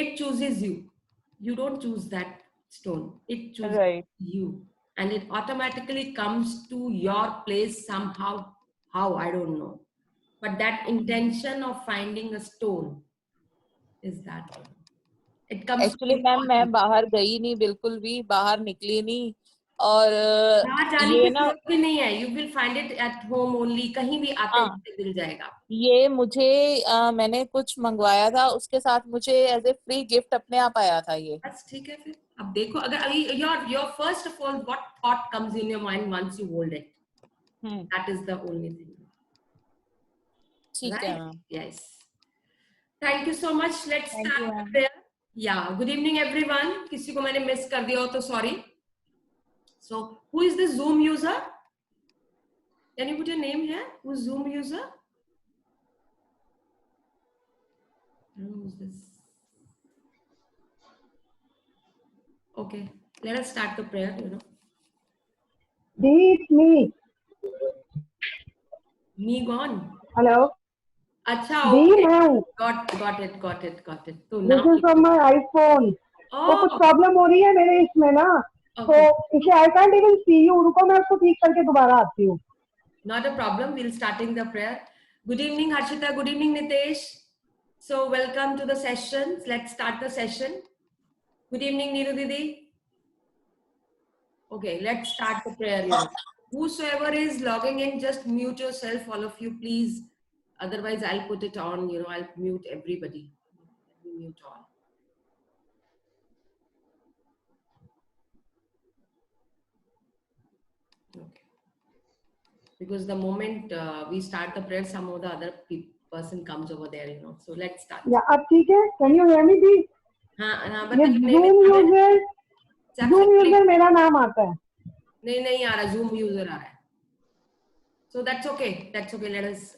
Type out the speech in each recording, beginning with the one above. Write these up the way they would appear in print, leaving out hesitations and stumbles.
It chooses you. You don't choose that stone. It chooses Right. you. And it automatically comes to your place somehow. How, I don't know. But that intention of finding a stone is that one. It comes actually very ma'am मैं important. बाहर गई नहीं, बिल्कुल भी बाहर निकली नहीं। और बाहर जाने ये की ना, जरूरत भी नहीं है। You will find it at home only. कहीं भी आते हाँ, जाते मिल जाएगा। ये मुझे मैंने कुछ मंगवाया था, उसके साथ मुझे एज ए फ्री गिफ्ट अपने आप आया था ये। बस ठीक है फिर। अब देखो, अगर अभी your first of all what thought comes in your mind once you hold it, that is the only thing. ठीक है right? Ma'am. Yes. Thank you so much. Let's thank you start the ma'am. Prayer. या good evening everyone. किसी को मैंने miss कर दिया हो तो sorry. So who is the Zoom user? Can you put your name here? Who is Zoom user? I don't know who's this. Okay, let us start the prayer, you know. It's me. Me gone. Hello. अच्छा, दी okay. मैं हूँ. got it. तो This नाम is from my iPhone. वो कुछ oh, problem हो रही है मेरे इसमें ना, तो okay. इसे I can't even see you. रुको मैं उसको ठीक करके दोबारा आती हूँ. Not a problem. We'll starting the prayer. Good evening, Harshita. Good evening, Nitesh. So welcome to the session. Let's start the session. Good evening, Neeru Didi. Okay, let's start the prayer. You know, whosoever is logging in, just mute yourself, all of you, please. Otherwise, I'll put it on. You know, I'll mute everybody. Let me mute all. Okay. Because the moment we start the prayer, some of the other person comes over there. You know, so let's start. या अब ठीक है. Can you hear me दी? हाँ, ये but your name is coming. Zoom user मेरा नाम आता है. नहीं आ रहा. Zoom user आ रहा है. So that's okay. That's okay. Let us.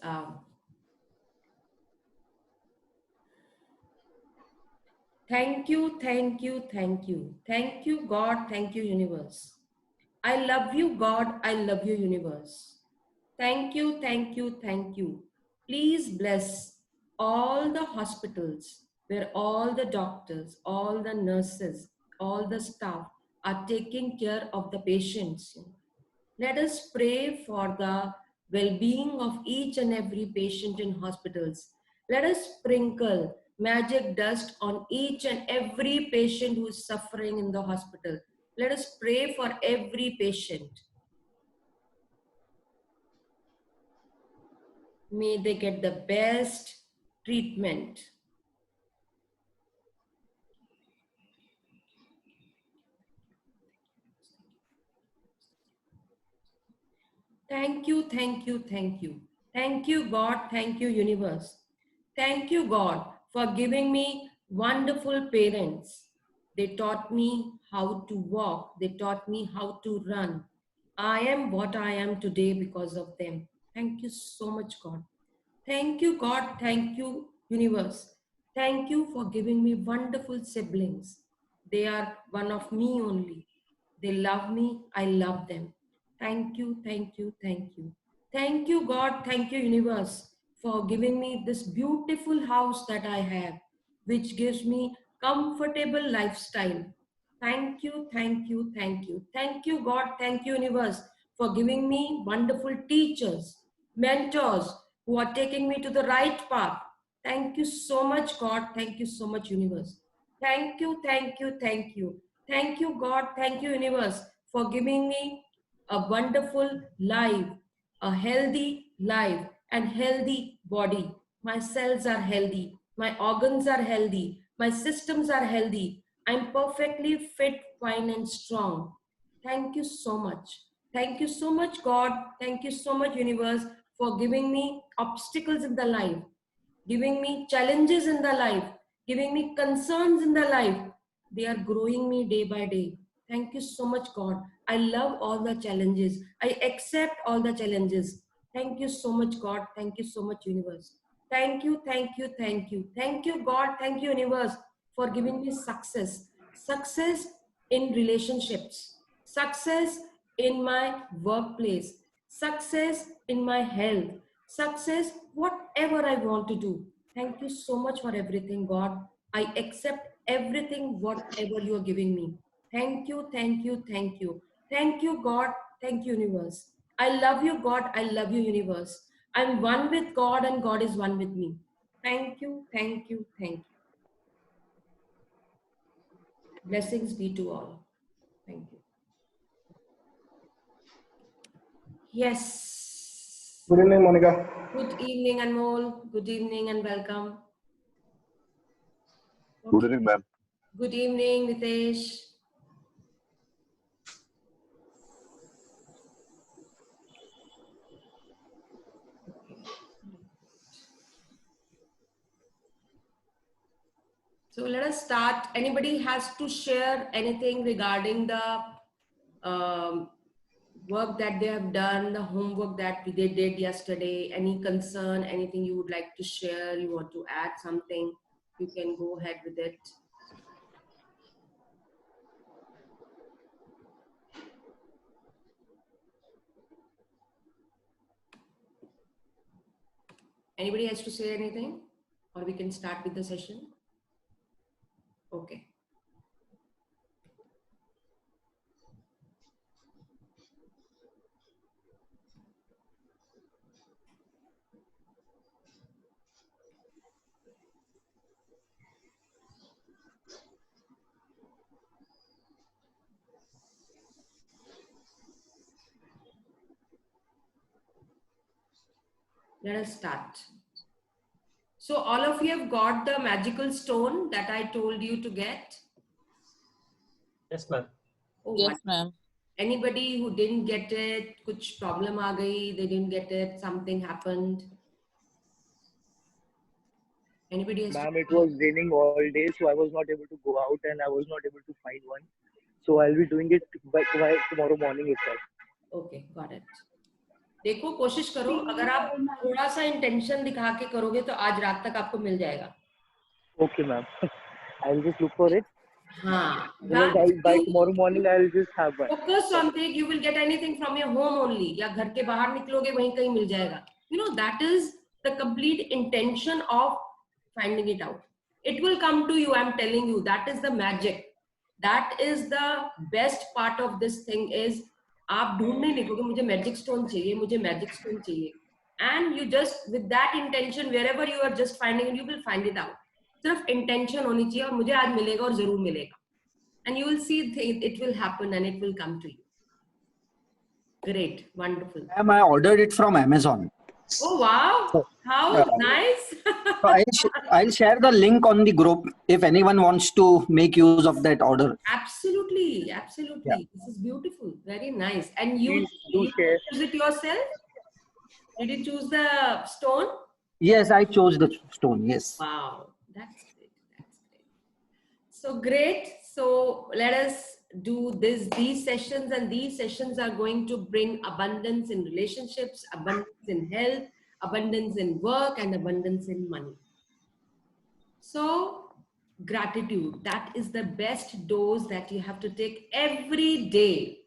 Thank you, thank you, thank you. Thank you, God. Thank you, universe. I love you, God. I love you, universe. Thank you, thank you, thank you. Please bless all the hospitals where all the doctors, all the nurses, all the staff are taking care of the patients. Let us pray for the well-being of each and every patient in hospitals. Let us sprinkle magic dust on each and every patient who is suffering in the hospital. Let us pray for every patient. May they get the best treatment. Thank you, thank you, thank you. Thank you, God. Thank you, universe. Thank you, God, for giving me wonderful parents. They taught me how to walk. They taught me how to run. I am what I am today because of them. Thank you so much, God. Thank you, God. Thank you, universe. Thank you for giving me wonderful siblings. They are one of me only. They love me. I love them. Thank you, thank you, thank you. Thank you, God. Thank you, universe, for giving me this beautiful house that I have, which gives me comfortable lifestyle. Thank you, thank you, thank you. Thank you, God. Thank you, universe, for giving me wonderful teachers, mentors who are taking me to the right path. Thank you so much, God. Thank you so much, universe. Thank you, thank you, thank you. Thank you, God. Thank you, universe, for giving me a wonderful life, a healthy life, and healthy body. My cells are healthy. My organs are healthy. My systems are healthy. I'm perfectly fit, fine, and strong. Thank you so much. Thank you so much, God. Thank you so much, universe, for giving me obstacles in the life, giving me challenges in the life, giving me concerns in the life. They are growing me day by day. Thank you so much, God. I love all the challenges. I accept all the challenges. Thank you so much, God. Thank you so much, universe. Thank you, thank you, thank you. Thank you, God. Thank you, universe, for giving me success. Success in relationships, success in my workplace, success in my health, success, whatever I want to do. Thank you so much for everything, God. I accept everything, whatever you are giving me. Thank you, thank you, thank you. Thank you, God. Thank you, universe. I love you, God. I love you, universe. I'm one with God and God is one with me. Thank you, thank you, thank you. Blessings be to all. Thank you. Yes. Good evening, Monica. Good evening, Anmol. Good evening and welcome. Good evening, ma'am. Good evening, Nitesh. So let us start. Anybody has to share anything regarding the work that they have done, the homework that they did yesterday, any concern, anything you would like to share, you want to add something, you can go ahead with it. Anybody has to say anything? Or we can start with the session? Okay. Let us start. So all of you have got the magical stone that I told you to get? Yes, ma'am. Oh, Yes, ma'am. Anybody who didn't get it, kuch problem aa gayi, they didn't get it, something happened? Anybody has Ma'am, it was raining all day, so I was not able to go out and I was not able to find one. So I'll be doing it by tomorrow morning itself. Okay, got it. देखो कोशिश करो, अगर आप थोड़ा सा intention दिखा के करोगे तो आज रात तक आपको मिल जाएगा. Okay, ma'am. I'll just look for it. हाँ. By tomorrow morning, I'll just have one. Focus on it. You will get anything from your home only. या घर के बाहर निकलोगे वहीं कहीं मिल जाएगा. You know, that is the complete intention of finding it out. It will come to you. I'm telling you. That is the magic. That is the best part of this thing is आप ढूंढने निकलोगे मुझे magic stone चाहिए, मुझे magic stone चाहिए. And you just with that intention wherever you are just finding it, you will find it out. सिर्फ intention होनी चाहिए और मुझे आज मिलेगा और जरूर मिलेगा. And you will see it will happen and it will come to you. Great, wonderful. Ma'am, I ordered it from Amazon. Oh wow, how nice. So I'll share the link on the group if anyone wants to make use of that order. Absolutely, absolutely. Yeah. This is beautiful, very nice. And you Please do share. choose it yourself? Did you choose the stone? Yes, I chose the stone. Yes. Wow, that's great. That's great. So great. So let us do these sessions, and these sessions are going to bring abundance in relationships, abundance in health, abundance in work, and abundance in money. So gratitude, that is the best dose that you have to take every day,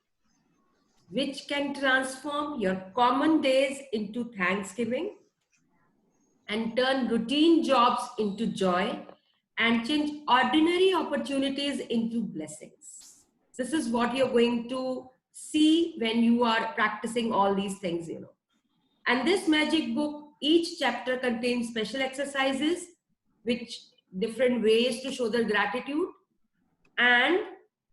which can transform your common days into Thanksgiving and turn routine jobs into joy and change ordinary opportunities into blessings. This is what you're going to see when you are practicing all these things, you know. And this magic book, each chapter contains special exercises, which different ways to show their gratitude. And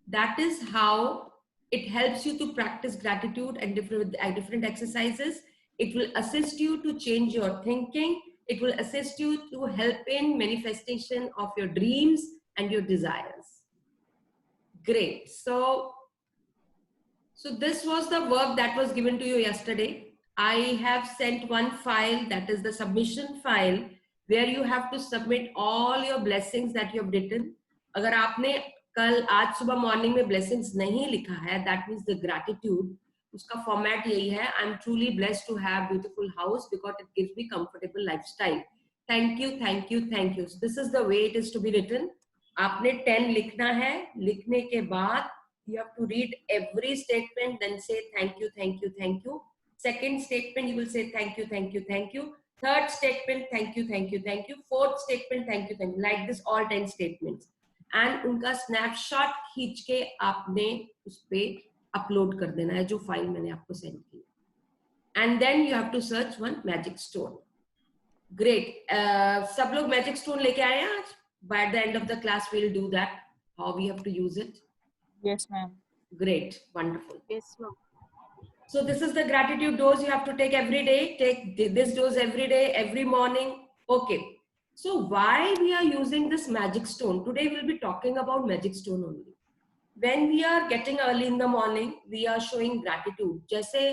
that is how it helps you to practice gratitude and different exercises. It will assist you to change your thinking. It will assist you to help in manifestation of your dreams and your desires. Great. So this was the work that was given to you yesterday. I have sent one file, that is the submission file, where you have to submit all your blessings that you have written. अगर आपने कल आज सुबह morning में blessings नहीं लिखा है, that means the gratitude, उसका format यही है, I'm truly blessed to have beautiful house because it gives me comfortable lifestyle. Thank you, thank you, thank you. So this is the way it is to be written. आपने 10 लिखना है, लिखने के बाद you have to read every statement, then say thank you, thank you, thank you. Second statement, you will say thank you, thank you, thank you. Third statement, thank you, thank you, thank you. Fourth statement, thank you, thank you. Like this, all 10 statements. And उनका snapshot खींच के आपने उस पे upload कर देना है जो फाइल मैंने आपको सेंड की. And then you have to search one magic stone. Great. सब लोग मैजिक स्टोन लेके आए हैं आज? By the end of the class we will do that, how we have to use it. Yes, ma'am. Great, wonderful. Yes, ma'am. So this is the gratitude dose you have to take every day. Take this dose every day, every morning. Okay. So why we are using this magic stone? Today we'll be talking about magic stone only. When we are getting early in the morning, we are showing gratitude. जैसे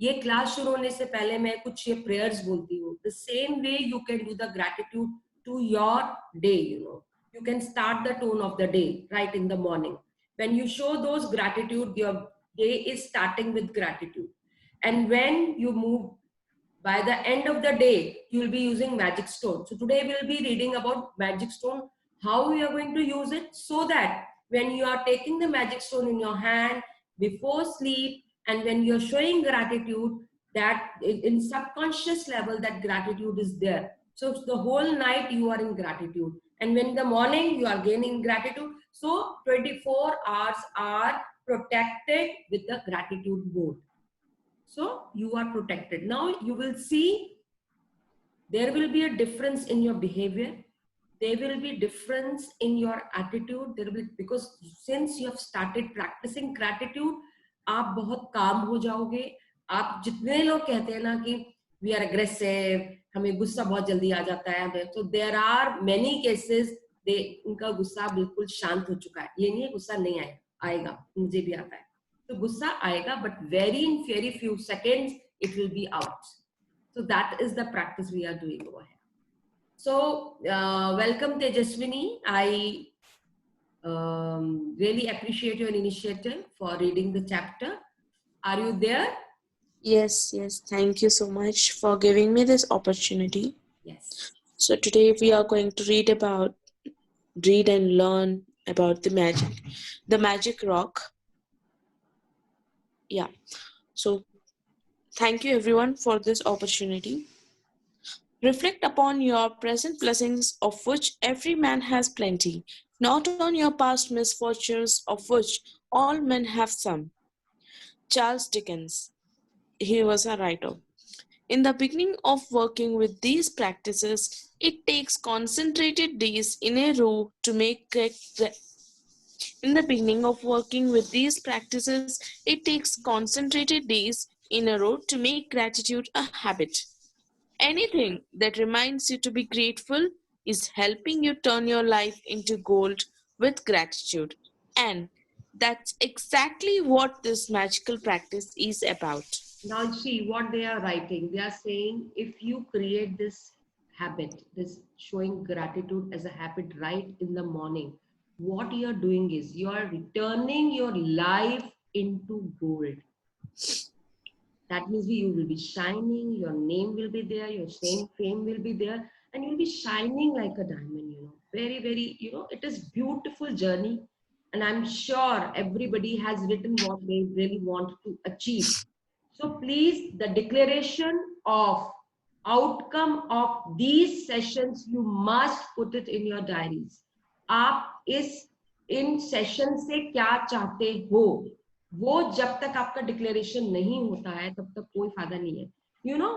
ये class शुरू होने से पहले मैं कुछ ये prayers बोलती हूँ. The same way you can do the gratitude to your day. You know, you can start the tone of the day right in the morning. When you show those gratitude, your day is starting with gratitude. And when you move, by the end of the day, you will be using magic stone. So today we will be reading about magic stone, how we are going to use it, so that when you are taking the magic stone in your hand before sleep, and when you are showing gratitude, that in subconscious level that gratitude is there. So the whole night you are in gratitude, and when in the morning you are gaining gratitude. So 24 hours are protected with the gratitude mode. So you are protected. Now you will see there will be a difference in your behavior. There will be difference in your attitude. There will be, because since you have started practicing gratitude, आप बहुत काम हो जाओगे. आप जितने लोग कहते हैं ना कि we are aggressive, हमें गुस्सा बहुत जल्दी आ जाता है, so there are many cases उनका गुस्सा बिल्कुल शांत हो चुका है. ये नहीं है गुस्सा नहीं आएगा, मुझे भी आता है. तो गुस्सा आएगा, but very few seconds it will be out. So that is the practice we are doing over here. So welcome Tejaswini. I really appreciate your initiative for reading the chapter. Are you there? Yes. Thank you so much for giving me this opportunity. Yes. So today we are going to read and learn about the magic rock. Yeah. So thank you everyone for this opportunity. Reflect upon your present blessings, of which every man has plenty, not on your past misfortunes, of which all men have some. Charles Dickens, he was a writer. In the beginning of working with these practices, it takes concentrated days in a row to make In the beginning of working with these practices, it takes concentrated days in a row to make gratitude a habit. Anything that reminds you to be grateful is helping you turn your life into gold with gratitude. And that's exactly what this magical practice is about. Now see what they are writing. They are saying if you create this habit, this showing gratitude as a habit right in the morning, what you are doing is you are returning your life into gold. That means you will be shining, your name will be there, your fame will be there, and you'll be shining like a diamond, you know. Very, it is beautiful journey. And I'm sure everybody has written what they really want to achieve. So please, the declaration of outcome of these sessions, you must put it in your diaries. आप in session से क्या चाहते हो, वो जब तक आपका declaration नहीं होता है तब तक कोई फायदा नहीं है. यू नो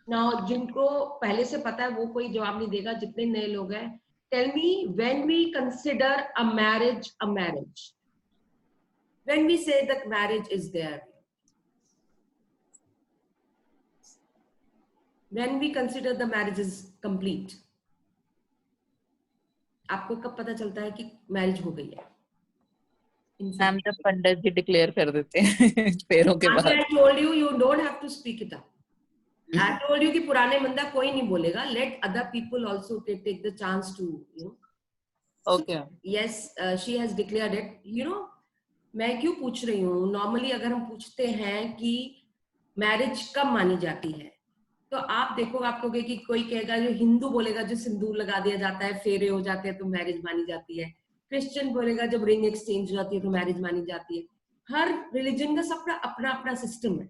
नाउ जिनको पहले से पता है वो कोई जवाब नहीं देगा. जितने नए लोग हैं, tell me when we consider a marriage, when we say that marriage is there, when we consider the marriage is complete, आपको कब पता चलता है कि मैरिज हो गई है? मैम जब पंडित जी डिक्लेयर कर देते हैं पैरों के बाद. I told you, you don't have to speak it up. I told you कि पुराने बंदा कोई नहीं बोलेगा. Let other people also take the chance to, you know. Okay. Yes, she has declared it. You know, मैं क्यों पूछ रही हूँ? Normally अगर हम पूछते हैं कि मैरिज कब मानी जाती है, तो आप देखो, आप कहोगे कि कोई कहेगा, जो हिंदू बोलेगा जो सिंदूर लगा दिया जाता है, फेरे हो जाते हैं तो मैरिज मानी जाती है. क्रिश्चियन बोलेगा जब रिंग एक्सचेंज हो जाती है तो मैरिज मानी जाती है. हर रिलीजन का सबका अपना अपना सिस्टम है.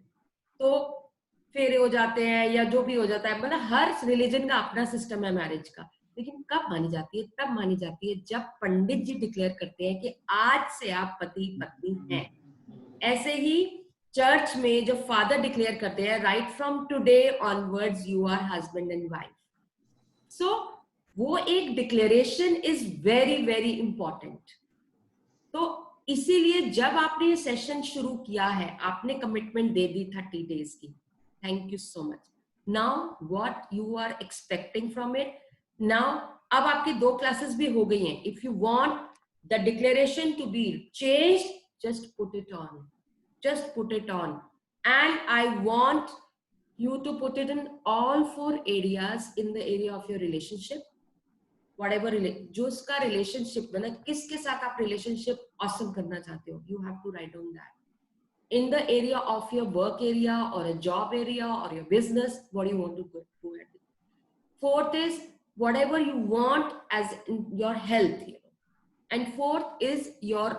तो फेरे हो जाते हैं या जो भी हो जाता है, मतलब हर रिलीजन का अपना सिस्टम है मैरिज का. लेकिन कब मानी जाती है? तब मानी जाती है जब पंडित जी डिक्लेयर करते हैं कि आज से आप पति पत्नी हैं। ऐसे ही चर्च में जब फादर डिक्लेयर करते हैं, right from today onwards you are husband and wife. So वो एक declaration is very very important. तो इसीलिए जब आपने ये सेशन शुरू किया है, आपने कमिटमेंट दे दी 30 डेज की, thank you so much. Now what you are expecting from it now, अब आपकी 2 क्लासेस भी हो गई हैं। If you want the declaration to be changed, just put it on, just put it on, and I want you to put it in all 4 areas in the area of your relationship, whatever जो उसका relationship मतलब किसके साथ आप relationship awesome करना चाहते हो, you have to write on that in the area of your work area or a job area or your business, what do you want to go ahead with. 4th is whatever you want as in your health, and 4th is your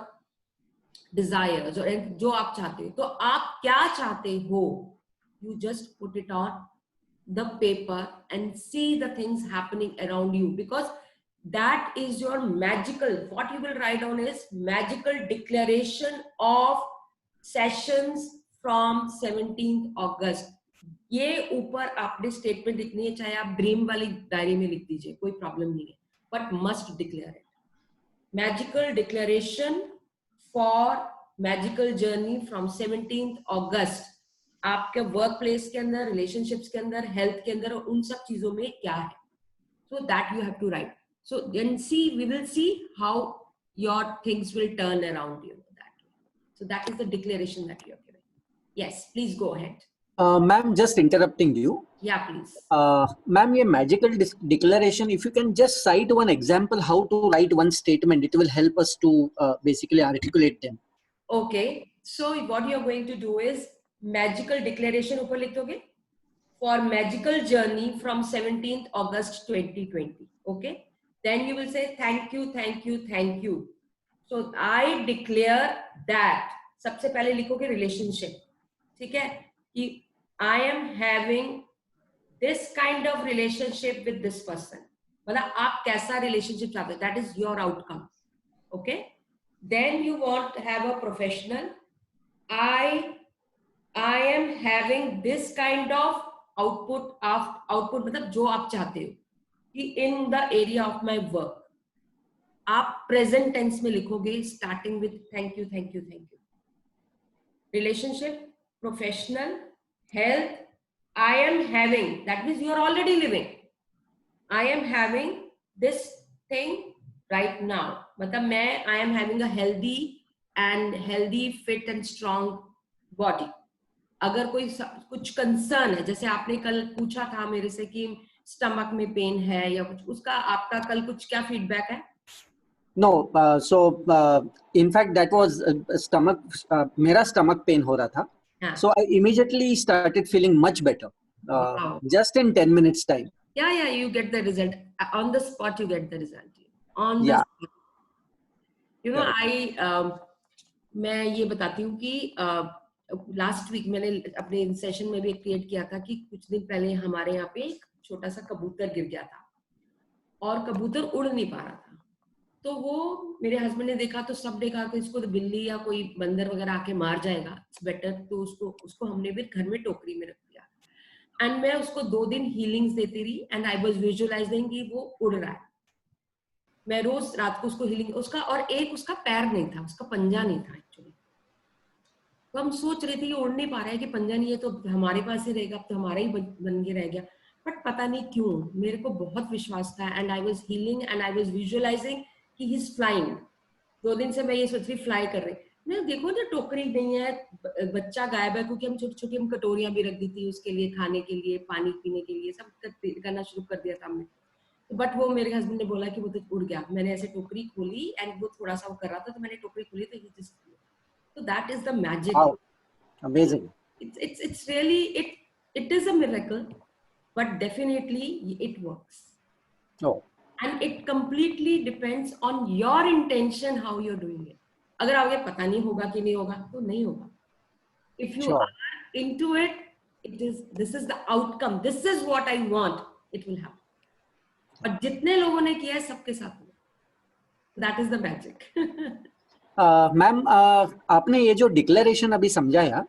desires or जो आप चाहते हो। तो आप क्या चाहते हो, you just put it on the paper and see the things happening around you, because that is your magical, what you will write down is magical declaration of sessions from 17th August। ये ऊपर आपने statement लिखनी है, चाहे आप dream वाली diary में लिख दीजिए, कोई प्रॉब्लम नहीं है, but must declare it. Magical declaration for magical journey from 17th August। आपके वर्क प्लेस के अंदर, रिलेशनशिप्स के अंदर, हेल्थ के अंदर, उन सब चीजों में क्या है, so that you have to write. So then we will see how your things will turn around, that way. So that is the declaration that you have given. Yes, please go ahead. Ma'am, just interrupting you. Yeah, please. Ma'am, ये magical declaration, if you can just cite one example how to write one statement, it will help us to basically articulate them. Okay, so what you are going to do is magical declaration ऊपर लिख दोगे for magical journey from 17th August 2020. Okay, then you will say thank you, thank you, thank you. So I declare that, सबसे पहले लिखोगे relationship, ठीक है, कि I am having this kind of relationship with this person, मतलब आप कैसा relationship चाहते हो, that is your outcome. Okay, then you want to have a professional, I am having this kind of output मतलब जो आप चाहते हो कि in the area of my work, आप present tense में लिखोगे starting with thank you, thank you, thank you. Relationship, professional, health, I am having, that means you are already living, I am having this thing right now, मतलब मैं I am having a healthy, fit and strong body. अगर कोई कुछ concern है, जैसे आपने कल पूछा था मेरे से कि स्टमक में पेन है या कुछ, उसका आपका कल कुछ क्या फीडबैक है? No, so in fact that was stomach, मेरा stomach pain हो रहा था, so I immediately started feeling much better, Wow. just in 10 minutes time. Yeah, you get the result on the spot. You get the result on the spot. You know, मैं ये बताती हूँ कि last week मैंने अपने session में भी create किया था कि कुछ दिन पहले हमारे यहाँ पे एक छोटा सा कबूतर गिर गया था और कबूतर उड़ नहीं पा रहा था। तो वो मेरे हस्बैंड ने देखा तो सब ने कहा कि इसको तो बिल्ली या कोई बंदर वगैरह आके मार जाएगा, इट्स बेटर। तो उसको हमने फिर घर में टोकरी में रख दिया एंड मैं उसको 2 दिन हीलिंग्स देती रही एंड आई वाज विजुअलाइजिंग कि वो उड़ रहा है। मैं रोज रात को उसको हीलिंग, उसका और एक उसका पैर नहीं था, उसका पंजा नहीं था एक्चुअली। तो हम सोच रहे थे कि उड़ नहीं पा रहा है कि पंजा नहीं है तो हमारे पास ही रहेगा, अब तो हमारा ही बन के रह गया। बट पता नहीं क्यों मेरे को बहुत विश्वास था and I was healing and I was visualising कि ही इज फ्लाइंग। 2 दिन से मैं ये सोच रही फ्लाई कर रही। मैं देखो ना टोकरी नहीं है, बच्चा गायब है, क्योंकि हम छोटी छोटी हम कटोरियां भी रख दी थी उसके लिए, खाने के लिए, पानी पीने के लिए, सब करना शुरू कर दिया था हमने। बट वो मेरे हस्बैंड ने बोला कि वो तो उड़ गया। मैंने ऐसे टोकरी खोली एंड वो थोड़ा सा वो कर रहा था तो मैंने टोकरी खोली तो ही just, so that is the magic. Wow, amazing. It's really it is a miracle, but definitely it works. Oh. And it completely depends on your intention how you're doing it. अगर आगे पता नहीं होगा कि नहीं होगा तो नहीं होगा. If you Sure. are into it, this is the outcome. This is what I want. It will happen. और जितने लोगों ने किया है सबके साथ हुआ. That is the magic. Ma'am आपने ये जो डिक्लेरेशन अभी समझाया,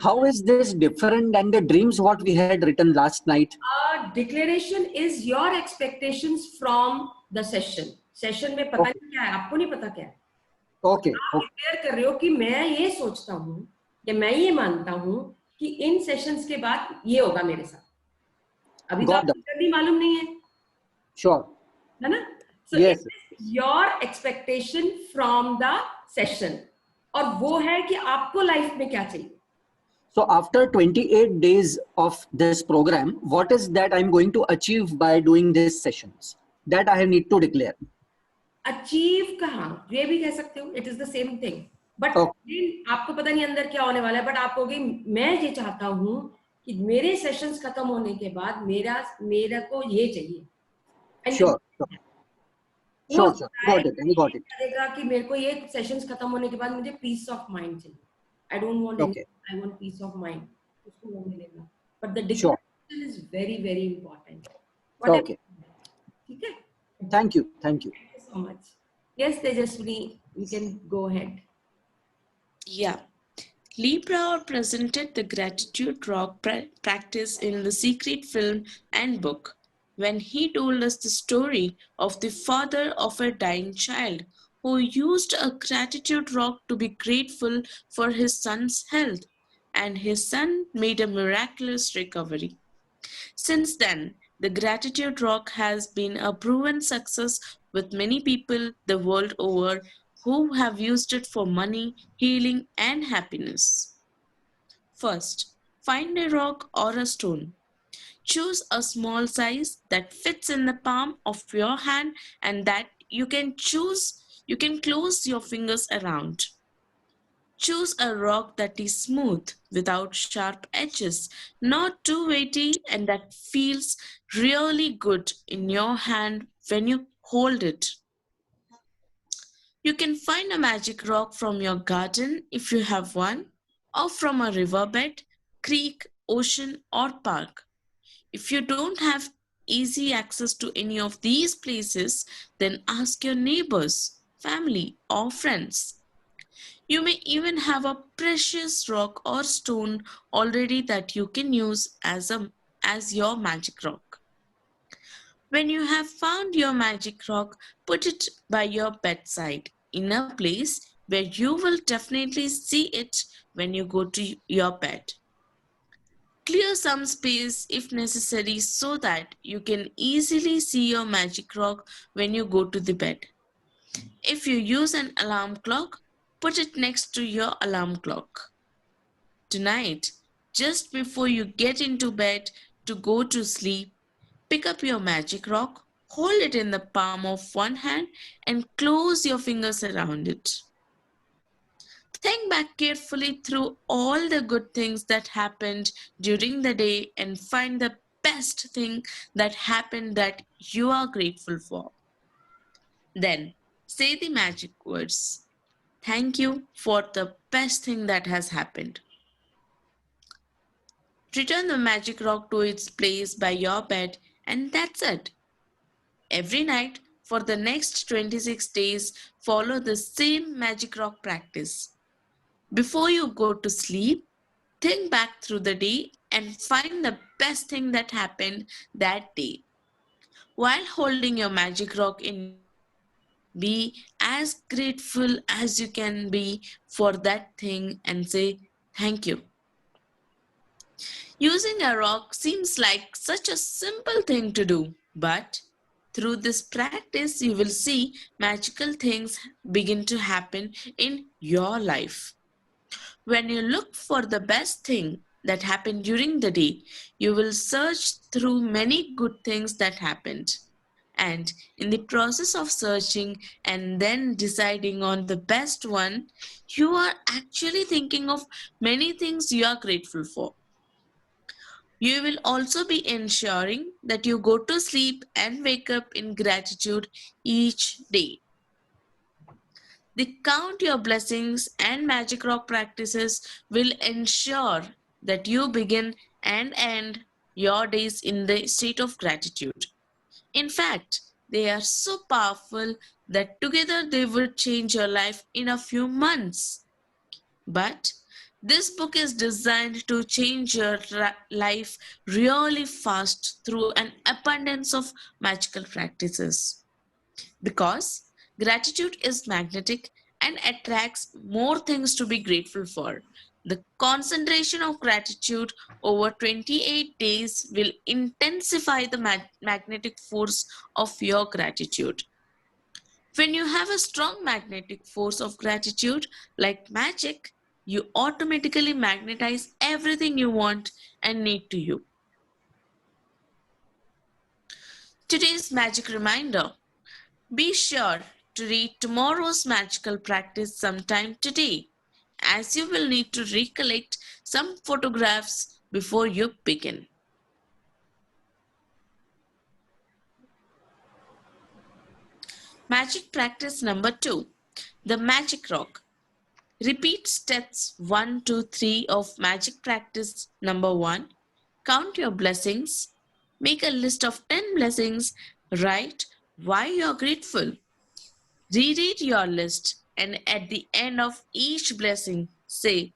how is this different than the dreams what we had written last night? Declaration is your expectations from the session. Session में पता नहीं क्या है, आपको नहीं पता क्या है. ओके आप डिक्लेयर कर रहे हो कि मैं ये सोचता हूँ या मैं ये मानता हूँ कि इन सेशंस के बाद ये होगा मेरे साथ. अभी तो Got आपको जल्दी मालूम नहीं है, श्योर. है ना? So Yes. it is your expectation from the session. और वो है कि आपको लाइफ में क्या चाहिए. So after 28 days of this program, what is that I'm going to achieve by doing these sessions? That I need to declare. Achieve कहाँ, ये भी कह सकते हो. It is the same thing. But आपको पता नहीं अंदर क्या होने वाला है. बट आप कहोगे मैं ये चाहता हूँ कि मेरे सेशंस खत्म होने के बाद मेरा को ये चाहिए. Sure. Sure. Got it. I got it. करेगा कि मेरे को ये सेशंस खत्म होने के बाद मुझे पीस ऑफ माइंड चाहिए. I don't want Okay. I want piece of mind. उसको वो मिलेगा. But the Sure. Declaration is very very important. Okay. ठीक है. Thank you. Thank you. Thank you so much. Yes, Tejaswini, you can go ahead. Yeah. Lee Brower presented the gratitude rock practice in the secret film and book when he told us the story of the father of a dying child who used a gratitude rock to be grateful for his son's health, and his son made a miraculous recovery. Since then, the gratitude rock has been a proven success with many people the world over who have used it for money, healing, and happiness. First, find a rock or a stone. Choose a small size that fits in the palm of your hand and that you can close your fingers around. Choose a rock that is smooth, without sharp edges, not too weighty, and that feels really good in your hand when you hold it. You can find a magic rock from your garden if you have one, or from a riverbed, creek, ocean, or park. If you don't have easy access to any of these places, then ask your neighbors, family, or friends. You may even have a precious rock or stone already that you can use as your magic rock. When you have found your magic rock, put it by your bedside in a place where you will definitely see it when you go to your bed. Clear some space if necessary so that you can easily see your magic rock when you go to the bed. If you use an alarm clock, put it next to your alarm clock. Tonight, just before you get into bed to go to sleep, pick up your magic rock, hold it in the palm of one hand, and close your fingers around it. Think back carefully through all the good things that happened during the day and find the best thing that happened that you are grateful for. Then say the magic words. Thank you for the best thing that has happened. Return the magic rock to its place by your bed, and that's it. Every night for the next 26 days, follow the same magic rock practice. Before you go to sleep, think back through the day and find the best thing that happened that day. While holding your magic rock in, be as grateful as you can be for that thing and say thank you. Using a rock seems like such a simple thing to do, but through this practice, you will see magical things begin to happen in your life. When you look for the best thing that happened during the day, you will search through many good things that happened. And in the process of searching and then deciding on the best one, you are actually thinking of many things you are grateful for. You will also be ensuring that you go to sleep and wake up in gratitude each day. The Count Your Blessings and Magic Rock practices will ensure that you begin and end your days in the state of gratitude. In fact, they are so powerful that together they will change your life in a few months. But this book is designed to change your life really fast through an abundance of magical practices. Because gratitude is magnetic and attracts more things to be grateful for. The concentration of gratitude over 28 days will intensify the magnetic force of your gratitude. When you have a strong magnetic force of gratitude, like magic, you automatically magnetize everything you want and need to you. Today's magic reminder. Be sure to read tomorrow's magical practice sometime today, as you will need to recollect some photographs before you begin. Magic practice number 2. The Magic Rock. Repeat steps 1, 2, 3 of magic practice number 1. Count your blessings. Make a list of 10 blessings. Write why you are grateful. Reread your list, and at the end of each blessing, say,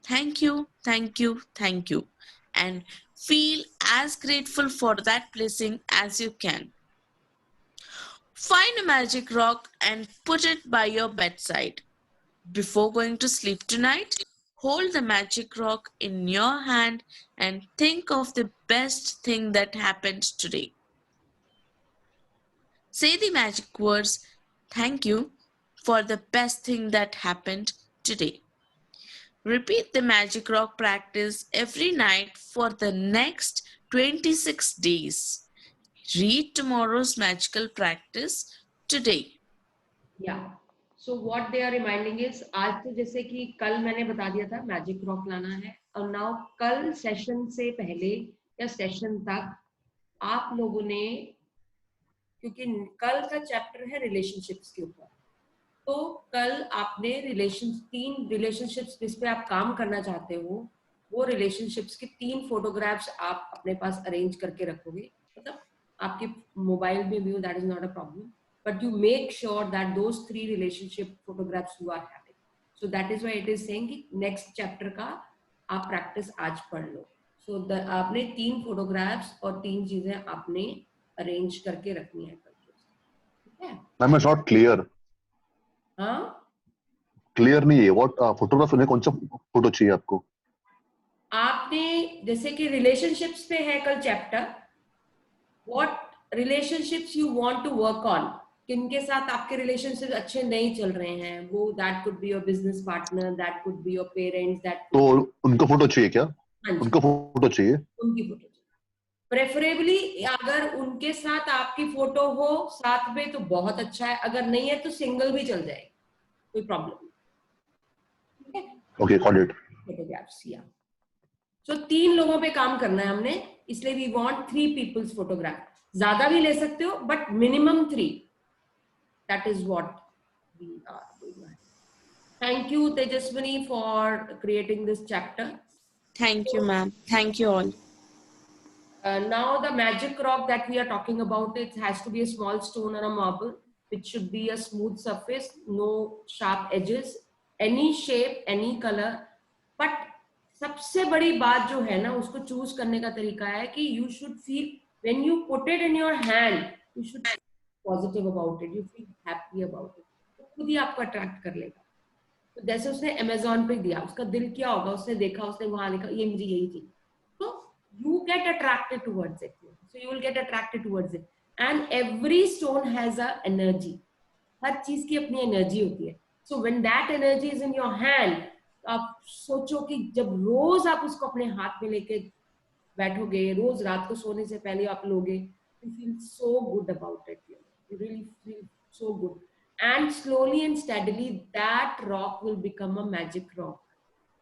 thank you, thank you, thank you, and feel as grateful for that blessing as you can. Find a magic rock and put it by your bedside. Before going to sleep tonight, hold the magic rock in your hand and think of the best thing that happened today. Say the magic words, thank you for the best thing that happened today. Repeat the magic rock practice every night for the next 26 days. Read tomorrow's magical practice today. Yeah. So what they are reminding is, आज तो जैसे कि कल मैंने बता दिया था magic rock लाना है, और नाउ कल सेशन से पहले या सेशन तक आप लोगों ने, क्योंकि कल का चैप्टर है रिलेशनशिप्स के ऊपर, तो कल आपने 3 रिलेशनशिप्स जिस पे आप काम करना चाहते हो, वो रिलेशनशिप्स की 3 फोटोग्राफ्स आप अपने पास अरेंज करके रखोगे. मतलब आपके मोबाइल में भी हो, that is not a problem, but you make sure that those 3 relationship photographs you are having. So that is why it is saying कि next chapter का आप practice आज पढ़ लो. So आपने 3 photographs और 3 चीजें आपने arrange करके रखनी है. ठीक है? Ma'am, it's not clear. हाँ? Clear नहीं है. What photograph में कौन सा फोटो चाहिए आपको? आपने जैसे कि relationships पे है कल chapter. What relationships you want to work on? किनके साथ आपके रिलेशनशिप अच्छे नहीं चल रहे हैं, वो that could be your business partner, that could be your parents, that तो उनका फोटो चाहिए क्या? उनका फोटो चाहिए, उनकी फोटो चाहिए प्रेफरेबली. अगर उनके साथ आपकी फोटो हो साथ में तो बहुत अच्छा है, अगर नहीं है तो सिंगल भी चल जाएगी, कोई प्रॉब्लम नहीं. Okay, got it. फोटोग्राफ्स, या सो 3 लोगों पे काम करना है हमने, इसलिए वी वांट 3 पीपल्स फोटोग्राफ. ज्यादा भी ले सकते हो but minimum 3. That is what we are doing. Thank you, Tejaswini, for creating this chapter. Thank you, ma'am. Thank you all. Now the magic rock that we are talking about, it has to be a small stone or a marble. It should be a smooth surface, no sharp edges, any shape, any color. But सबसे बड़ी बात जो है ना, उसको choose करने का तरीका है कि you should feel when you put it in your hand, you should positive about it, you feel happy about it, तो खुद ही आपको अट्रैक्ट कर लेगा. तो जैसे उसने अमेज़न पे दिया, उसका दिल क्या होगा, उसने देखा, उसने वहां लिखा ये मुझे यही चाहिए, तो you get attracted towards it. So you will get attracted towards it. And every stone has a energy. हर चीज की अपनी एनर्जी होती है. So when that energy is in your hand, आप सोचो कि जब रोज आप उसको अपने हाथ में लेके बैठोगे, रोज रात को सोने से पहले आप लोगे, you feel so good about it. You really feel so good, and slowly and steadily that rock will become a magic rock.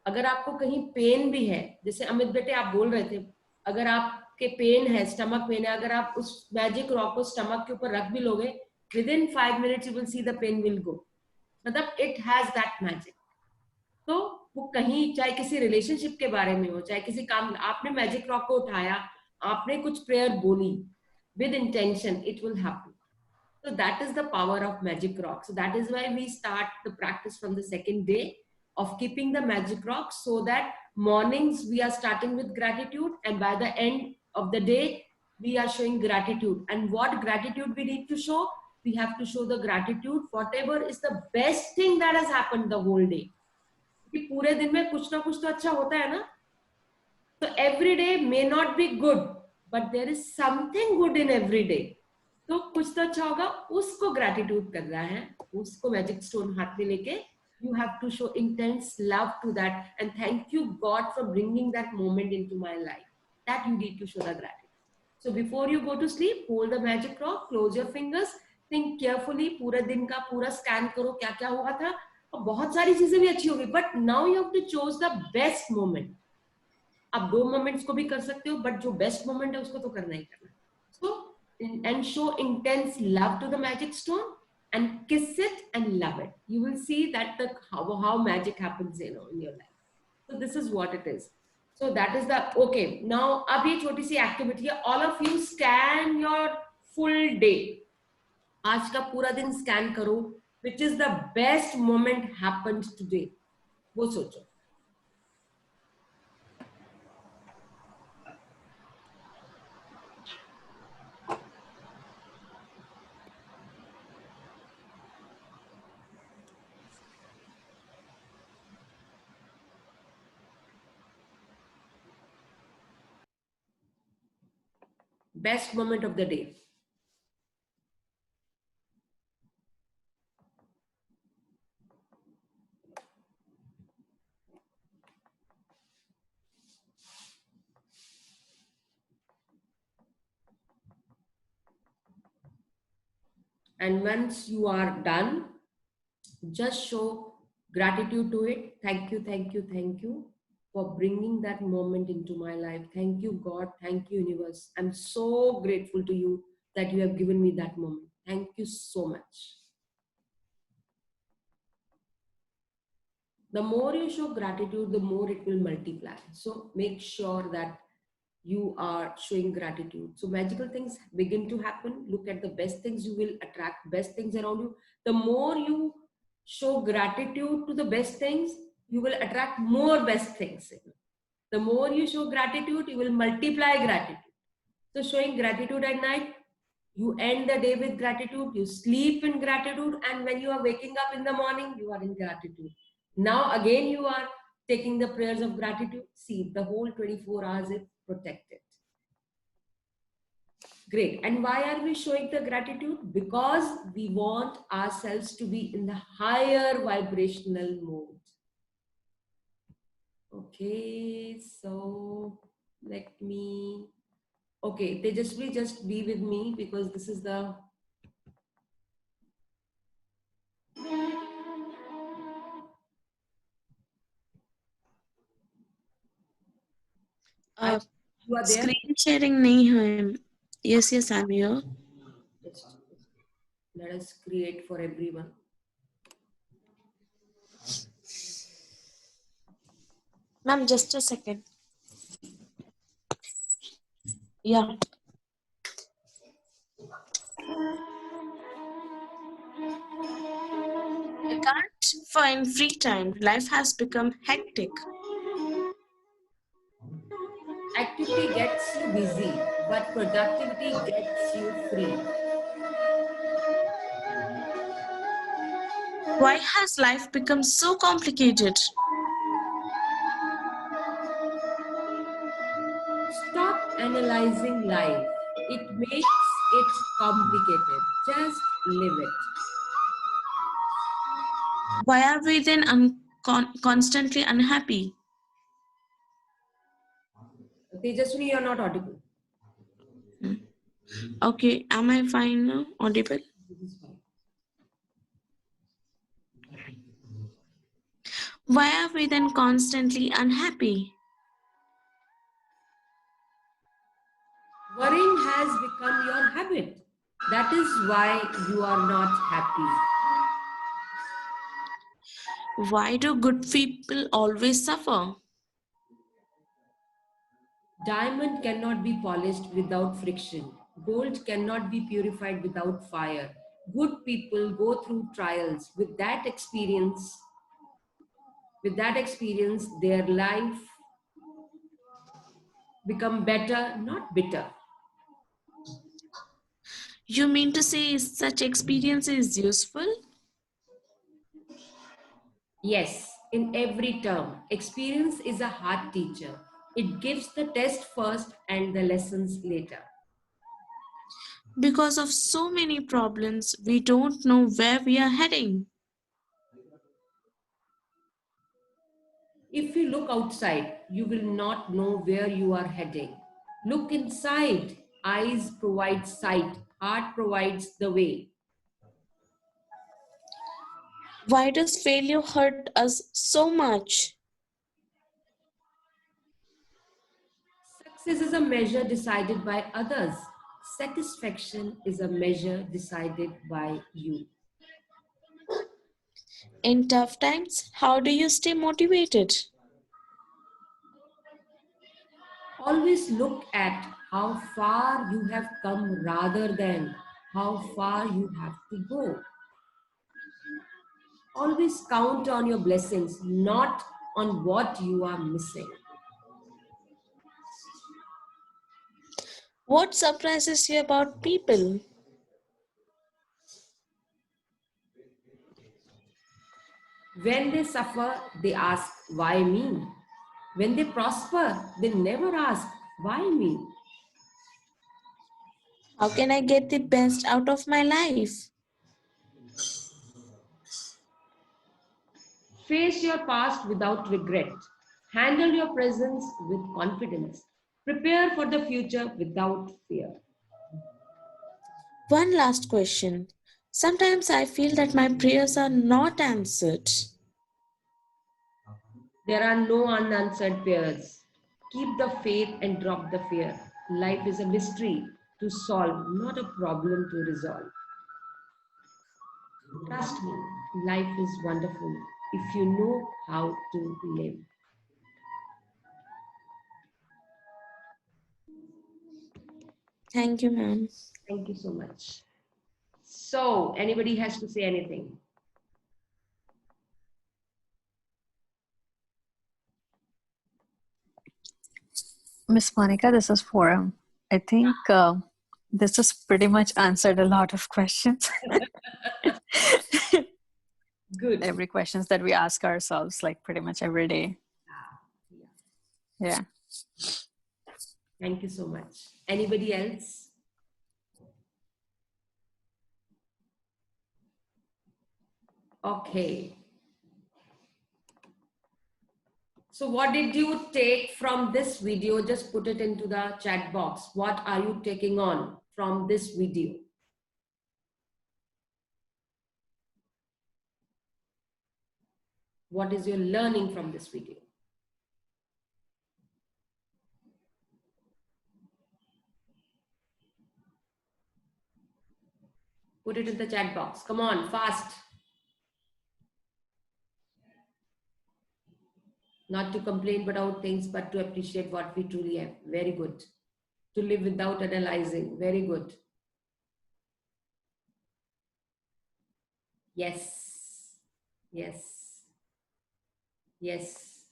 अगर आपको कहीं पेन भी है, जैसे अमित बेटे आप बोल रहे थे, अगर आपके पेन है, स्टमक पेन है, अगर आप उस मैजिक रॉक को स्टमक के ऊपर रख भी लोगे, within 5 minutes you will see the pain will go. मतलब it has that magic. तो वो कहीं, चाहे किसी रिलेशनशिप के बारे में हो, चाहे किसी काम, आपने मैजिक रॉक को उठाया, आपने कुछ प्रेयर बोली, with intention, it will happen. So that is the power of Magic Rock. So that is why we start the practice from the second day of keeping the Magic Rock, so that mornings we are starting with gratitude, and by the end of the day we are showing gratitude. And what gratitude we need to show? We have to show the gratitude whatever is the best thing that has happened the whole day. क्योंकि पूरे दिन में कुछ ना कुछ तो अच्छा होता है ना. So every day may not be good, but there is something good in every day. तो कुछ तो अच्छा होगा, उसको ग्रेटिट्यूड कर रहा है, उसको मैजिक स्टोन हाथ में लेके you have to show intense love to that, and thank you God for bringing that moment into my life. That you need to show the gratitude. So before you go to sleep, hold the magic rock, close your fingers, think carefully, पूरे दिन का पूरा scan करो क्या क्या हुआ था, और बहुत सारी चीजें भी अच्छी होगी, but now you have to choose the best moment. आप 2 मोमेंट्स को भी कर सकते हो, बट जो बेस्ट मोमेंट है उसको तो करना ही करना. So and show intense love to the magic stone and kiss it and love it. You will see that how magic happens, in your life. So this is what it is. So that is the okay. Now अब ये छोटी सी activity है. All of you scan your full day. आज का पूरा दिन scan करो. Which is the best moment happened today? वो सोचो. Best moment of the day. And once you are done, just show gratitude to it. Thank you, thank you, thank you for bringing that moment into my life. Thank you, God. Thank you, universe. I'm so grateful to you that you have given me that moment. Thank you so much. The more you show gratitude, the more it will multiply. So make sure that you are showing gratitude. So magical things begin to happen. Look at the best things, you will attract best things around you. The more you show gratitude to the best things, you will attract more best things. The more you show gratitude, you will multiply gratitude. So showing gratitude at night, you end the day with gratitude, you sleep in gratitude, and when you are waking up in the morning, you are in gratitude. Now again you are taking the prayers of gratitude. See, the whole 24 hours is protected. Great. And why are we showing the gratitude? Because we want ourselves to be in the higher vibrational mode. Okay, so let me... Okay, Tejasvi, just be with me because this is the... You are there? Screen sharing nahi hai. Yes, yes, I'm here. Let us create for everyone. Ma'am, just a second. Yeah. I can't find free time. Life has become hectic. Activity gets you busy, but productivity gets you free. Why has life become so complicated? Stop analyzing life. It makes it complicated. Just live it. Why are we then constantly unhappy? Tejaswini, you're not audible. Okay, am I fine now? Audible? Why are we then constantly unhappy? Worrying has become your habit. That is why you are not happy. Why do good people always suffer? Diamond cannot be polished without friction. Gold cannot be purified without fire. Good people go through trials. With that experience, their life become better, not bitter. You mean to say such experience is useful? Yes, in every term. Experience is a hard teacher. It gives the test first and the lessons later. Because of so many problems, we don't know where we are heading. If you look outside, you will not know where you are heading. Look inside. Eyes provide sight. Heart provides the way. Why does failure hurt us so much? Success is a measure decided by others. Satisfaction is a measure decided by you. In tough times, how do you stay motivated? Always look at how far you have come rather than how far you have to go. Always count on your blessings, not on what you are missing. What surprises you about people? When they suffer, they ask, why me? When they prosper, they never ask, why me? How can I get the best out of my life? Face your past without regret. Handle your presence with confidence. Prepare for the future without fear. One last question. Sometimes I feel that my prayers are not answered. There are no unanswered prayers. Keep the faith and drop the fear. Life is a mystery to solve, not a problem to resolve. Trust me, life is wonderful if you know how to live. Thank you, ma'am. Thank you so much. So, anybody has to say anything? Miss Monica, this is Forum. I think this has pretty much answered a lot of questions. Good. Every questions that we ask ourselves, like pretty much every day. Yeah. Thank you so much. Anybody else? Okay. So what did you take from this video? Just put it into the chat box. What are you taking on from this video? What is your learning from this video? Put it in the chat box. Come on, fast. Not to complain about things, but to appreciate what we truly have. Very good. To live without analyzing. Very good. Yes. Yes. Yes.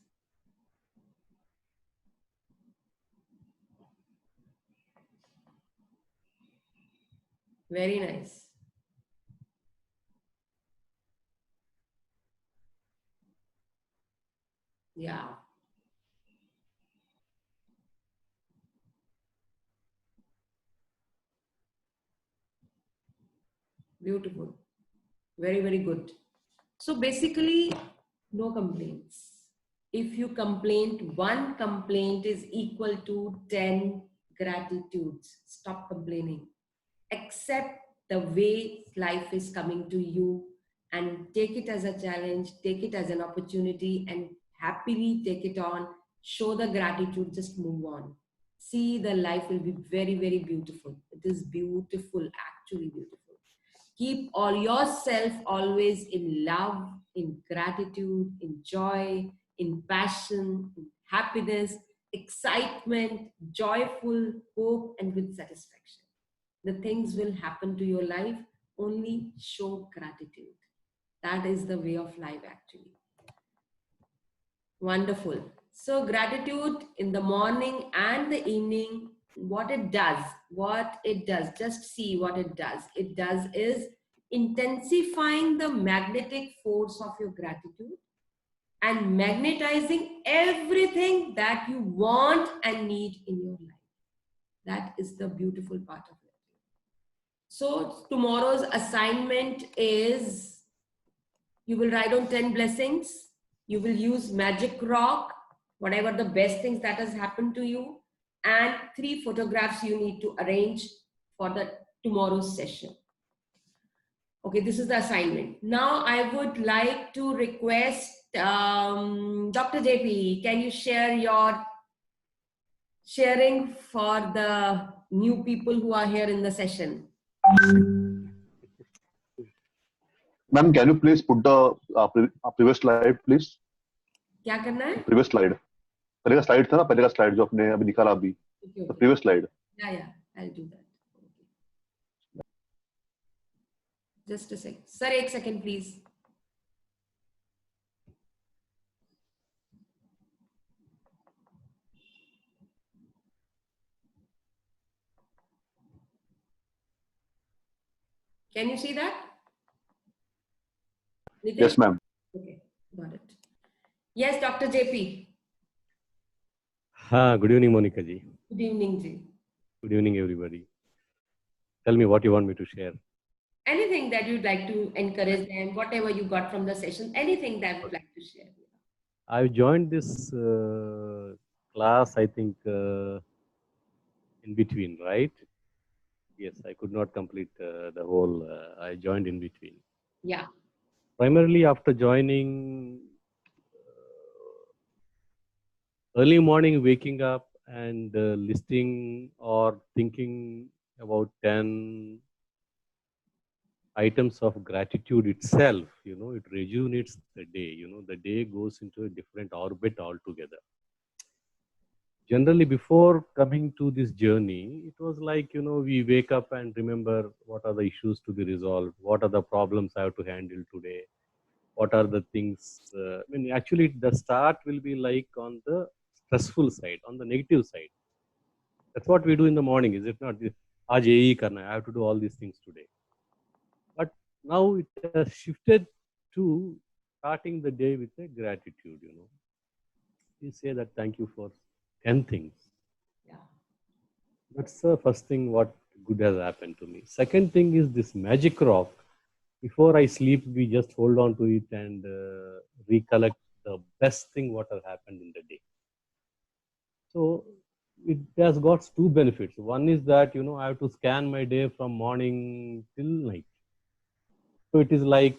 Very nice. Yeah. Beautiful. Very, very good. So basically, no complaints. If you complain, one complaint is equal to 10 gratitudes. Stop complaining. Accept the way life is coming to you and take it as a challenge, take it as an opportunity and happily take it on. Show the gratitude, just move on. See, the life will be very, very beautiful. It is beautiful, actually beautiful. Keep all yourself always in love, in gratitude, in joy, in passion, in happiness, excitement, joyful, hope, and with satisfaction. the things will happen to your life. Only show gratitude. That is the way of life, actually. Wonderful. So gratitude in the morning and the evening, what it does, just see what it does. It does is intensifying the magnetic force of your gratitude and magnetizing everything that you want and need in your life. That is the beautiful part of it. So tomorrow's assignment is, you will write on 10 blessings. You will use magic rock, whatever the best things that has happened to you, and 3 photographs you need to arrange for the tomorrow's session. Okay, this is the assignment. Now I would like to request Dr. JP, can you share your sharing for the new people who are here in the session? Ma'am, can you please put the previous slide, please? क्या करना है? Previous slide. पहले का slide था ना, पहले का slide जो आपने अभी निकाला अभी. Okay, The previous slide. Yeah, I'll do that. Okay. Just a sec. Sir, 1 second, please. Can you see that? Nitish? Yes, ma'am. Okay, got it. Yes, Dr. JP. Good evening, Monica ji. Good evening, Ji. Good evening, everybody. Tell me what you want me to share. Anything that you'd like to encourage them, whatever you got from the session, anything that you'd like to share. I've joined this class, I think, in between, right? Yes, I could not complete the whole, I joined in between. Yeah. Primarily after joining, early morning waking up and listing or thinking about 10 items of gratitude itself, you know, it rejuvenates the day. You know, the day goes into a different orbit altogether. Generally, before coming to this journey, it was like, you know, we wake up and remember what are the issues to be resolved, what are the problems I have to handle today, what are the things. I mean, actually, the start will be like on the stressful side, on the negative side. That's what we do in the morning, is it not? Aaj yehi karna hai, I have to do all these things today. But now it has shifted to starting the day with a gratitude, you know. We say that thank you for 10 things. Yeah. That's the first thing what good has happened to me. Second thing is this magic rock. Before I sleep, we just hold on to it and recollect the best thing what has happened in the day. So it has got 2 benefits. One is that, you know, I have to scan my day from morning till night. So it is like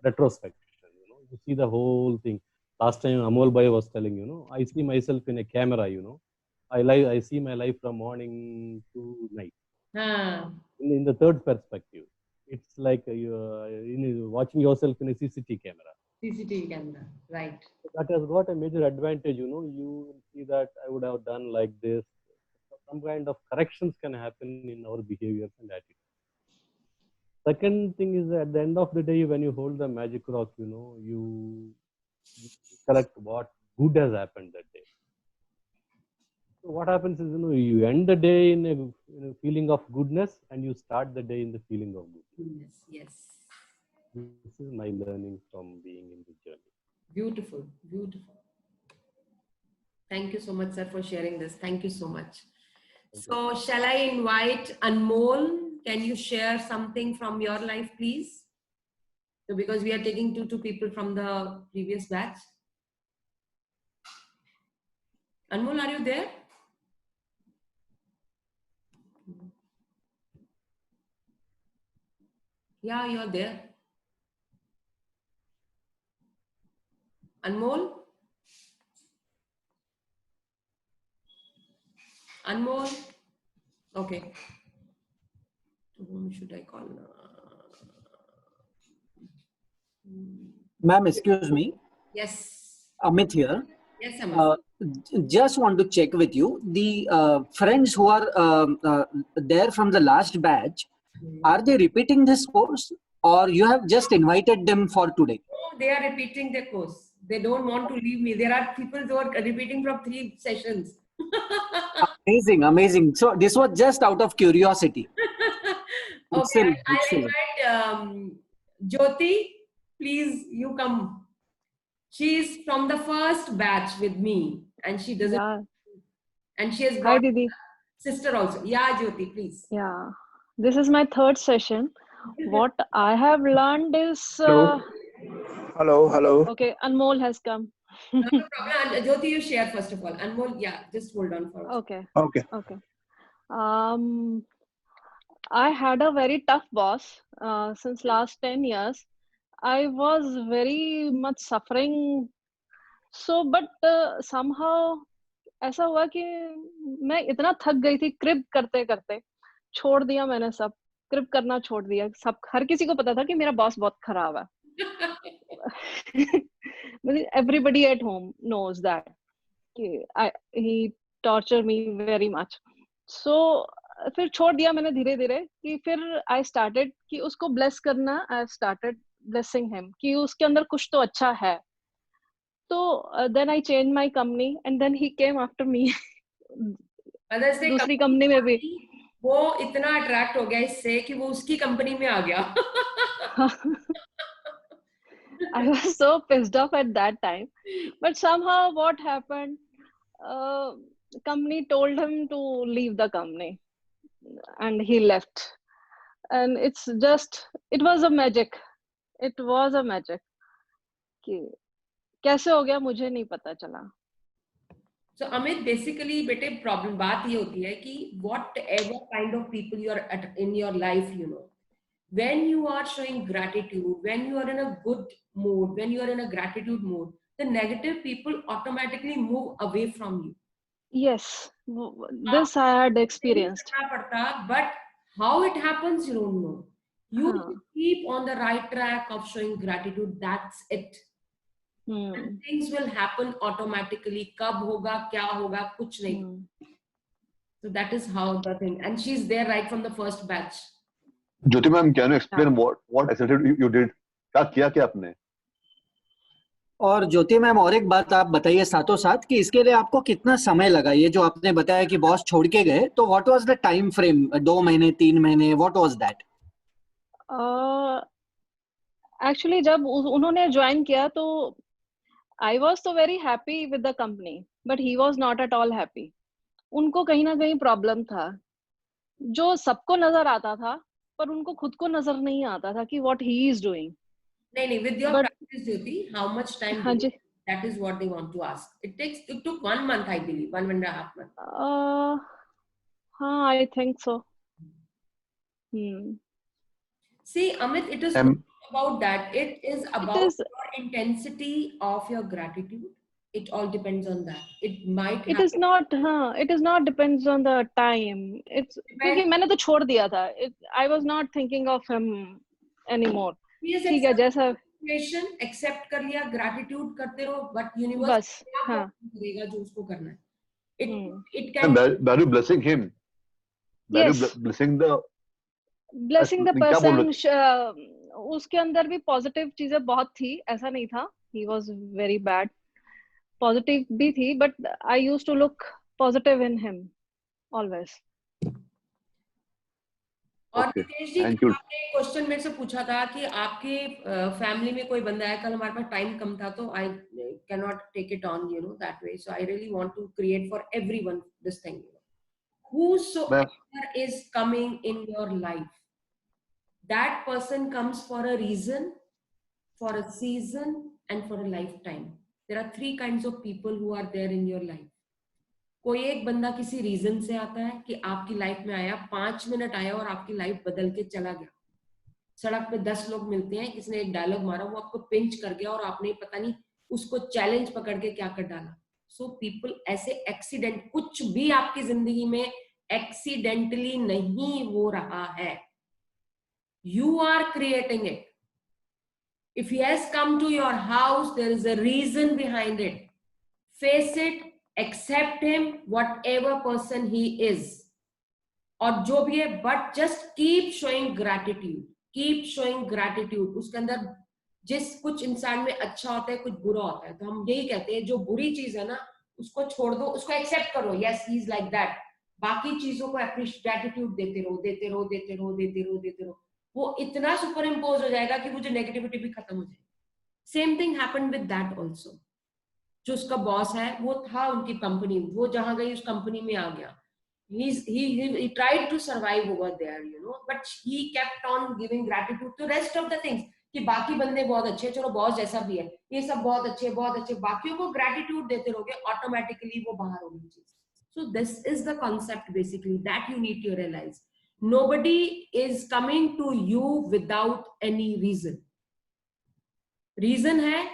retrospection, you know, you see the whole thing. Last time Amol Bhai was telling, you know, I see myself in a camera, you know, I see my life from morning to night. In the third perspective, it's like you're watching yourself in a CCTV camera. CCTV camera, right. That has got a major advantage, you know, you will see that I would have done like this. Some kind of corrections can happen in our behaviors and attitudes. Second thing is at the end of the day, when you hold the magic rock, you know, you collect what good has happened that day. So what happens is, you know, you end the day in a feeling of goodness and you start the day in the feeling of goodness. Yes. This is my learning from being in this journey. Beautiful, beautiful. Thank you so much, sir, for sharing this. Thank you so much. So shall I invite Anmol? Can you share something from your life, please? So because we are taking two people from the previous batch. Anmol, are you there? Yeah, you're there. Anmol? Anmol? Okay. Whom should I call now? Ma'am, excuse me. Yes. Amit here. Yes, Amit. just want to check with you, the friends who are there from the last batch, are they repeating this course or you have just invited them for today? Oh, they are repeating their course. They don't want to leave me. There are people who are repeating from 3 sessions. Amazing, amazing. So this was just out of curiosity. Okay, Excellent, I'll excellent. invite Jyoti. Please, you come. She's from the first batch with me, and she doesn't. Yeah. And she has Hi, got Didi. sister also. Yeah, Jyoti, please. Yeah. This is my third session. What I have learned is. Hello. Okay, Anmol has come. No problem. And, Jyoti, you share first of all. Anmol, yeah, just hold on for us. Okay. Okay. Okay. I had a very tough boss since last 10 years. I was very much suffering. So, but somehow ऐसा हुआ कि मैं इतना थक गई थी क्रिप करते करते, छोड़ दिया मैंने सब, क्रिप करना छोड़ दिया। सब हर किसी को पता था कि मेरा बॉस बहुत खराब है। Everybody at home knows that he tortured me very much. So फिर छोड़ दिया मैंने धीरे धीरे कि फिर I started कि उसको bless करना, I started blessing him कि उसके अंदर कुछ तो अच्छा है। तो then I changed my company and then he came after me. दूसरी कंपनी में भी वो इतना अट्रैक्ट हो गया इससे कि वो उसकी कंपनी में आ गया। I was so pissed off at that time, but somehow what happened? Company told him to leave the company, and he left. And it was a magic. It was a magic. कि कैसे हो गया मुझे नहीं पता चला. So Amit, basically, बेटे problem बात ये होती है कि whatever kind of people you are in your life, you know, when you are showing gratitude, when you are in a good mood, when you are in a gratitude mood, the negative people automatically move away from you. Yes, this I had experienced. But how it happens, you don't know. You keep on the right track of showing gratitude. That's it. And things will happen automatically. Kab hoga, kya hoga, kuch nahi. So that is how the thing. And she's there right from the first batch. Jyoti ma'am, can you explain what exactly you did? क्या किया क्या आपने? और ज्योति ma'am और एक बात आप बताइए साथों साथ कि इसके लिए आपको कितना समय लगा? ये जो आपने बताया कि बॉस छोड़ के गए, तो what was the time frame? 2 महीने, 3 महीने, व्हाट वाज दैट? एक्चुअली जब उन्होंने ज्वाइन किया तो आई वाज तो very happy with the company, but he was not at all happy. उनको कहीं ना कहीं प्रॉब्लम था जो सबको नजर आता था, पर उनको खुद को नजर नहीं आता था कि व्हाट ही इज डूइंग. नहीं, with your practice, Jyoti, how much time? हाँ जी. That is what they want to ask. It took 1 month, I believe, 1.5 months. हाँ, I think so. See, Amit, it is about that. It is about your intensity of your gratitude. It all depends on that. It might. It is not. It is not depends on the time. It's क्योंकि मैंने तो छोड़ दिया था. I was not thinking of him anymore. ठीक है, जैसा accept कर लिया, ग्रैटिट्यूड करते रहो, बट यूनिवर्स करेगा जो उसको करना है. It can. Were you blessing him? Yes. Blessing the person. उसके अंदर भी पॉजिटिव चीजें बहुत थी, ऐसा नहीं था. He was very bad. Positive भी थी, but I used to look positive in him always. और नितेश जी, आपने क्वेश्चन मेरे से पूछा था कि आपके फैमिली में कोई बंदा है. कल हमारे पास टाइम कम था तो I can not take it on, you know, that way. So I really want to create for everyone this thing. Whosoever is coming in your life, that person comes for a reason, for a season, and for a lifetime. There are 3 kinds of people who are there in your life. कोई एक बंदा किसी reason से आता है कि आपकी life में आया, 5 मिनट आया और आपकी लाइफ बदल के चला गया. सड़क पे 10 लोग मिलते हैं, किसी ने एक डायलॉग मारा, वो आपको पिंच कर गया और आपने पता नहीं उसको चैलेंज पकड़ के क्या कर डाला. सो पीपल ऐसे एक्सीडेंट, कुछ भी आपकी जिंदगी में एक्सीडेंटली नहीं हो रहा है. You are creating it. If he has come to your house, there is a reason behind it. Face it, accept him whatever person he is, और जो भी है, but just keep showing gratitude, keep showing gratitude. उसके अंदर जिस कुछ इंसान में अच्छा होता है, कुछ बुरा होता है, तो हम यही कहते हैं जो बुरी चीज है ना उसको छोड़ दो, उसको एक्सेप्ट करो, yes he is like that, बाकी चीजों को ग्रैटिट्यूड देते रहो, देते रहो, देते रहो, देते रहो, देते रहो, वो इतना सुपर इम्पोज हो जाएगा कि वो जो नेगेटिविटी भी खत्म हो जाएगी. Same thing happened with that also. जो उसका बॉस है वो था उनकी कंपनी, वो जहां गई उस कंपनी में आ गया, he tried to survive over there, you know, but he kept on giving gratitude to rest of the things, कि बाकी बंदे बहुत अच्छे, चलो बॉस जैसा भी है, ये सब बहुत अच्छे, बहुत अच्छे, बाकियों को ग्रेटिट्यूड देते रहोगे, ऑटोमेटिकली वो बाहर होगी चीज. So this is the concept basically that you need to realize. Nobody is coming to you without any reason. Reason है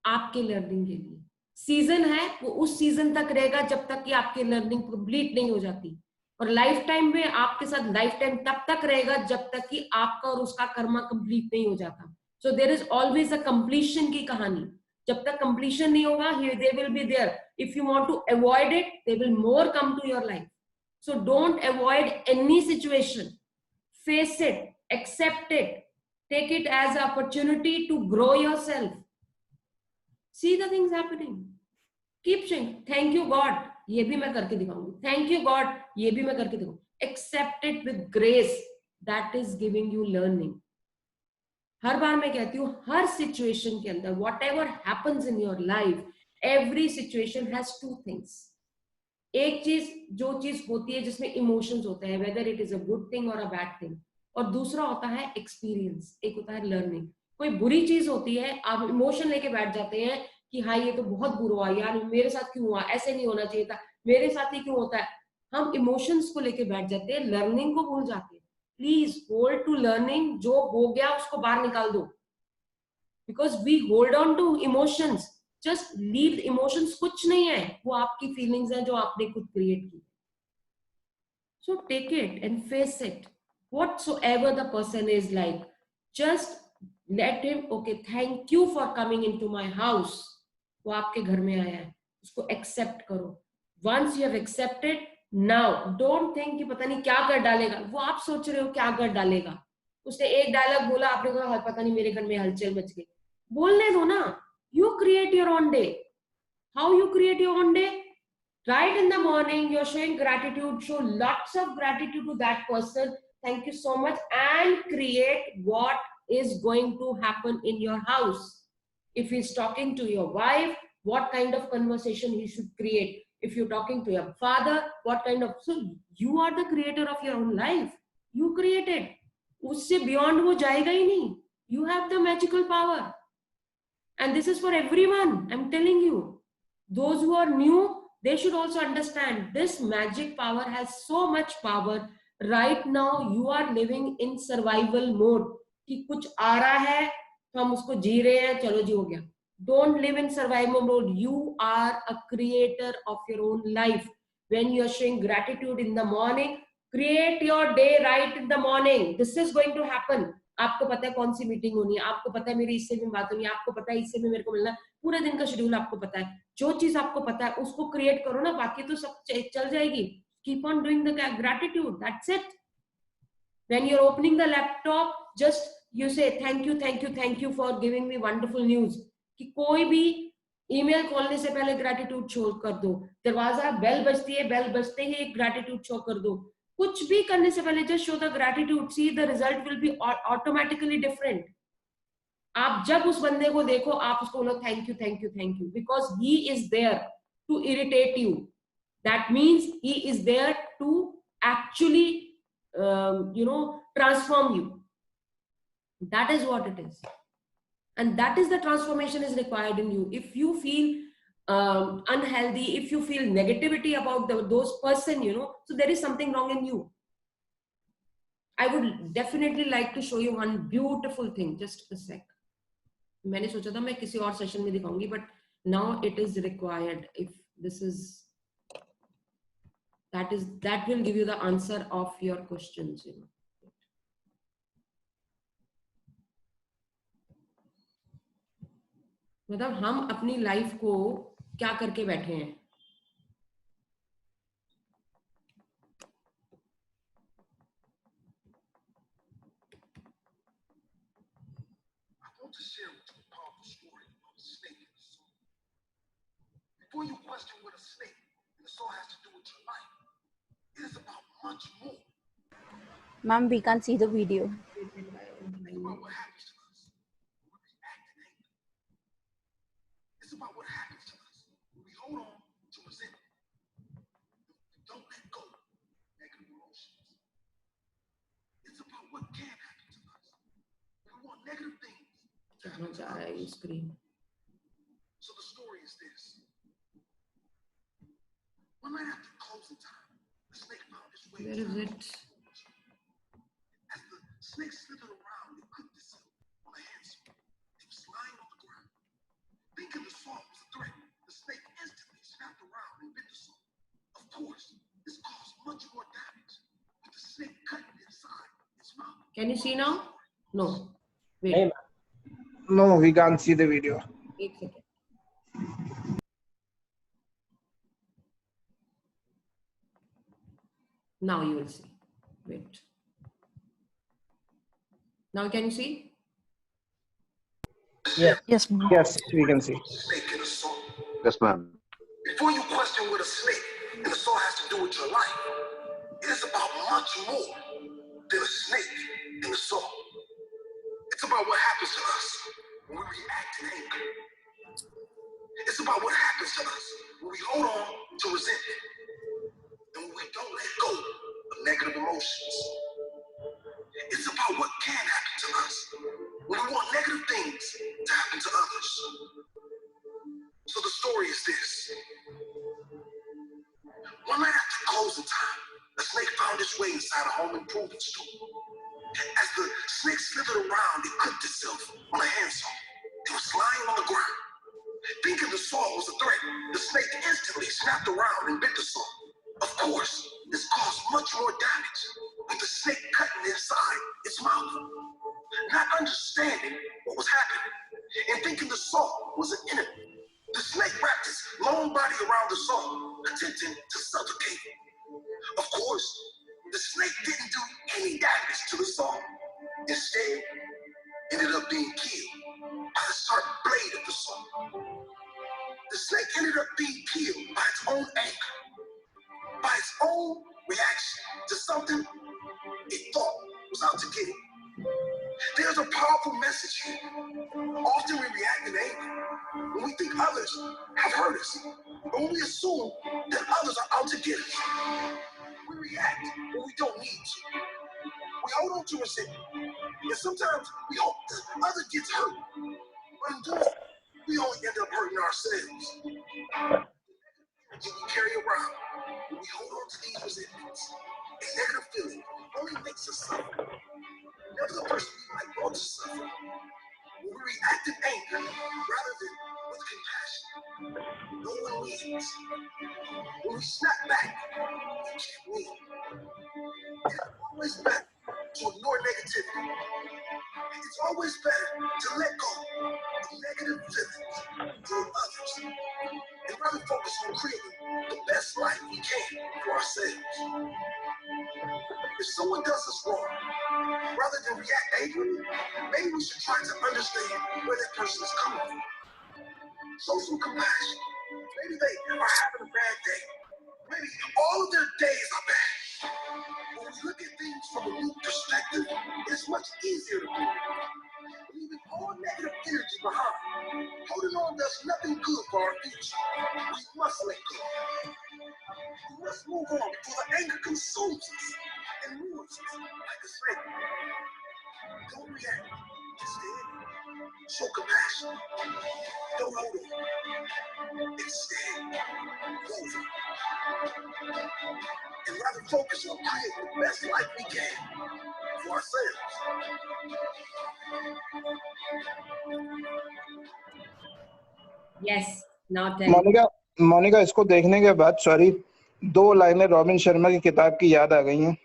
आपके लर्निंग के लिए, सीजन है वो उस सीजन तक रहेगा जब तक कि आपकी लर्निंग कंप्लीट नहीं हो जाती, और लाइफ टाइम में आपके साथ लाइफ टाइम तब तक रहेगा जब तक कि आपका और उसका कर्मा कंप्लीट नहीं हो जाता. So there is always a completion की कहानी. जब तक कंप्लीशन नहीं होगा, they will be there. If you want to avoid it, they will more come to your life. So don't avoid any situation, face it, accept it, take it as an opportunity to grow yourself. See the things happening. Keep saying thank you God, ये भी मैं करके दिखाऊंगी, thank you God, ये भी मैं करके दिखाऊंगी. Accept it with grace, that is giving you learning. हर बार मैं कहती हूँ, हर सिचुएशन के अंदर whatever happens in your life, every situation has two things. एक चीज, जो चीज होती है जिसमें इमोशंस होते हैं, whether it is a good thing or a bad thing, और दूसरा होता है एक्सपीरियंस, एक होता है लर्निंग. कोई बुरी चीज होती है, आप इमोशन लेके बैठ जाते हैं कि हाँ ये तो बहुत बुरा हुआ यार, मेरे साथ क्यों हुआ, ऐसे नहीं होना चाहिए था, मेरे साथ ही क्यों होता है. हम इमोशंस को लेके बैठ जाते हैं, लर्निंग को भूल जाते हैं. Please hold to learning. जो हो गया उसको बाहर निकाल दो, because we hold on to emotions. Just leave emotions. कुछ नहीं है, वो आपकी फीलिंग्स हैं जो आपने खुद क्रिएट की. So take it and face it. Whatsoever the person is like, just let him, okay, thank you for coming into my house. वो आपके घर में आया है, उसको accept करो. Once you have accepted, now don't think कि पता नहीं क्या कर डालेगा. वो आप सोच रहे हो क्या कर डालेगा. उसने एक डायलॉग बोला, आपने कहा पता नहीं मेरे घर में हलचल मच गई. बोलने दो ना. You create your own day. How you create your own day? Right in the morning, you're showing gratitude. Show lots of gratitude to that person. Thank you so much, and create what is going to happen in your house. If he's talking to your wife, what kind of conversation he should create. If you're talking to your father, what kind of. So you are the creator of your own life. You created. उससे beyond वो जाएगा ही नहीं. You have the magical power, and this is for everyone. I'm telling you, those who are new, they should also understand this magic power has so much power. Right now you are living in survival mode, कि कुछ आ रहा है तो हम उसको जी रहे हैं, चलो जी हो गया. Don't live in survival mode. You are a creator of your own life. When you are showing gratitude in the morning, create your day right in the morning. This is going to happen. आपको पता है कौन सी meeting होनी है, आपको पता है मेरी इससे भी बात होनी है, आपको पता है इससे भी मेरे को मिलना है, पूरे दिन का शेड्यूल आपको पता है. जो चीज आपको पता है उसको क्रिएट करो ना, बाकी तो सब चल जाएगी. Keep on doing the gratitude. That's it. When you're opening the laptop, just you say thank you, thank you, thank you for giving me wonderful news. कि कोई भी ईमेल खोलने से पहले gratitude शो कर दो. दरवाजा बेल बजती है, बेल बजते ही एक gratitude शो कर दो. कुछ भी करने से पहले just show the gratitude. See, the result will be automatically different. आप जब उस बंदे को देखो, आप उसको बोलो thank you, thank you, thank you, because he is there to irritate you. That means he is there to actually, transform you. That is what it is. And that is the transformation is required in you. If you feel unhealthy, if you feel negativity about those person, so there is something wrong in you. I would definitely like to show you one beautiful thing. Just a sec. मैंने सोचा था मैं किसी और session में दिखाऊंगी, but now it is required. If this is that will give you the answer of your questions. मतलब हम अपनी लाइफ को क्या करके बैठे हैं. Before you question what a snake and the soul has to do with your life, it is about much more. Ma'am, we can't see the video. Think about what happens to us when we react in anger. It's about what happens to us when we hold on to resentment. We don't let go of negative emotions. It's about what can happen to us. We want negative things to happen to us. So the story is this. One night after closing time, the snake found its way. Where is it? As the snake slithered around, it clipped itself on a handsaw. It was lying on the ground. Thinking the saw was a threat, the snake instantly snapped around and bit the saw. Of course, this caused much more damage, with the snake cutting inside its mouth. Can you see now? No. Wait. Hey, no, we can't see the video. 8 seconds. Now you will see. Wait. Now can you see? Yes. Yes, ma'am. Yes, we can see. Snake and a saw. Yes, ma'am. Before you question what a snake and a saw has to do with your life, it is about much more than a snake and a saw. It's about what happens to us when we react in anger. It's about what happens to us when we hold on to resentment and when we don't let go of negative emotions. It's about what can happen to us when we want negative things to happen to others. So the story is this. One night after closing time, a snake found its way inside a home improvement store. As the snake slithered around, it clipped itself on a handsaw. It was lying on the ground. Thinking the saw was a threat, the snake instantly snapped around and bit the saw. Of course, this caused much more damage, with the snake cutting inside its mouth. Not understanding what was happening, and thinking the saw was an enemy, the snake wrapped its long body around the saw, attempting to suffocate it. Of course, the snake didn't do any damage to the saw. Instead, ended up being killed by the sharp blade of the saw. The snake ended up being killed by its own anger, by its own reaction to something it thought was out to get it. There's a powerful message here. Often we react in anger when we think others have hurt us, or when we assume that others are out to get us. We react when we don't need to. We hold on to resentment, and sometimes we hope that others gets hurt. But in doing so, we only end up hurting ourselves. Energy we carry around when we hold on to these resentments and negative feelings only makes us suffer. Never the person we might want to suffer. When we react in anger rather than with compassion, no one wins. When we snap back, we can't win. It's always better to ignore negativity. It's always better to let go of negative feelings toward others and rather focus on creating the best life we can for ourselves. If someone does us wrong, rather than react angrily, maybe we should try to understand where that person is coming from. Show some compassion. Maybe they are having a bad day. Maybe all of their days are bad. When we look at things from a new perspective, it's much easier to do. Leaving all negative energy behind, holding on does nothing good for our future. We must let go. We must move on before the anger consumes us and ruins us like a snake. Don't react. Instead, show compassion. Don't hold on. Instead, move on. And rather focus on creating the best life we can for ourselves. Yes. Now tell me. Monika इसको देखने के बाद sorry 2 लाइनें robin Sharma की किताब की याद आ गई हैं.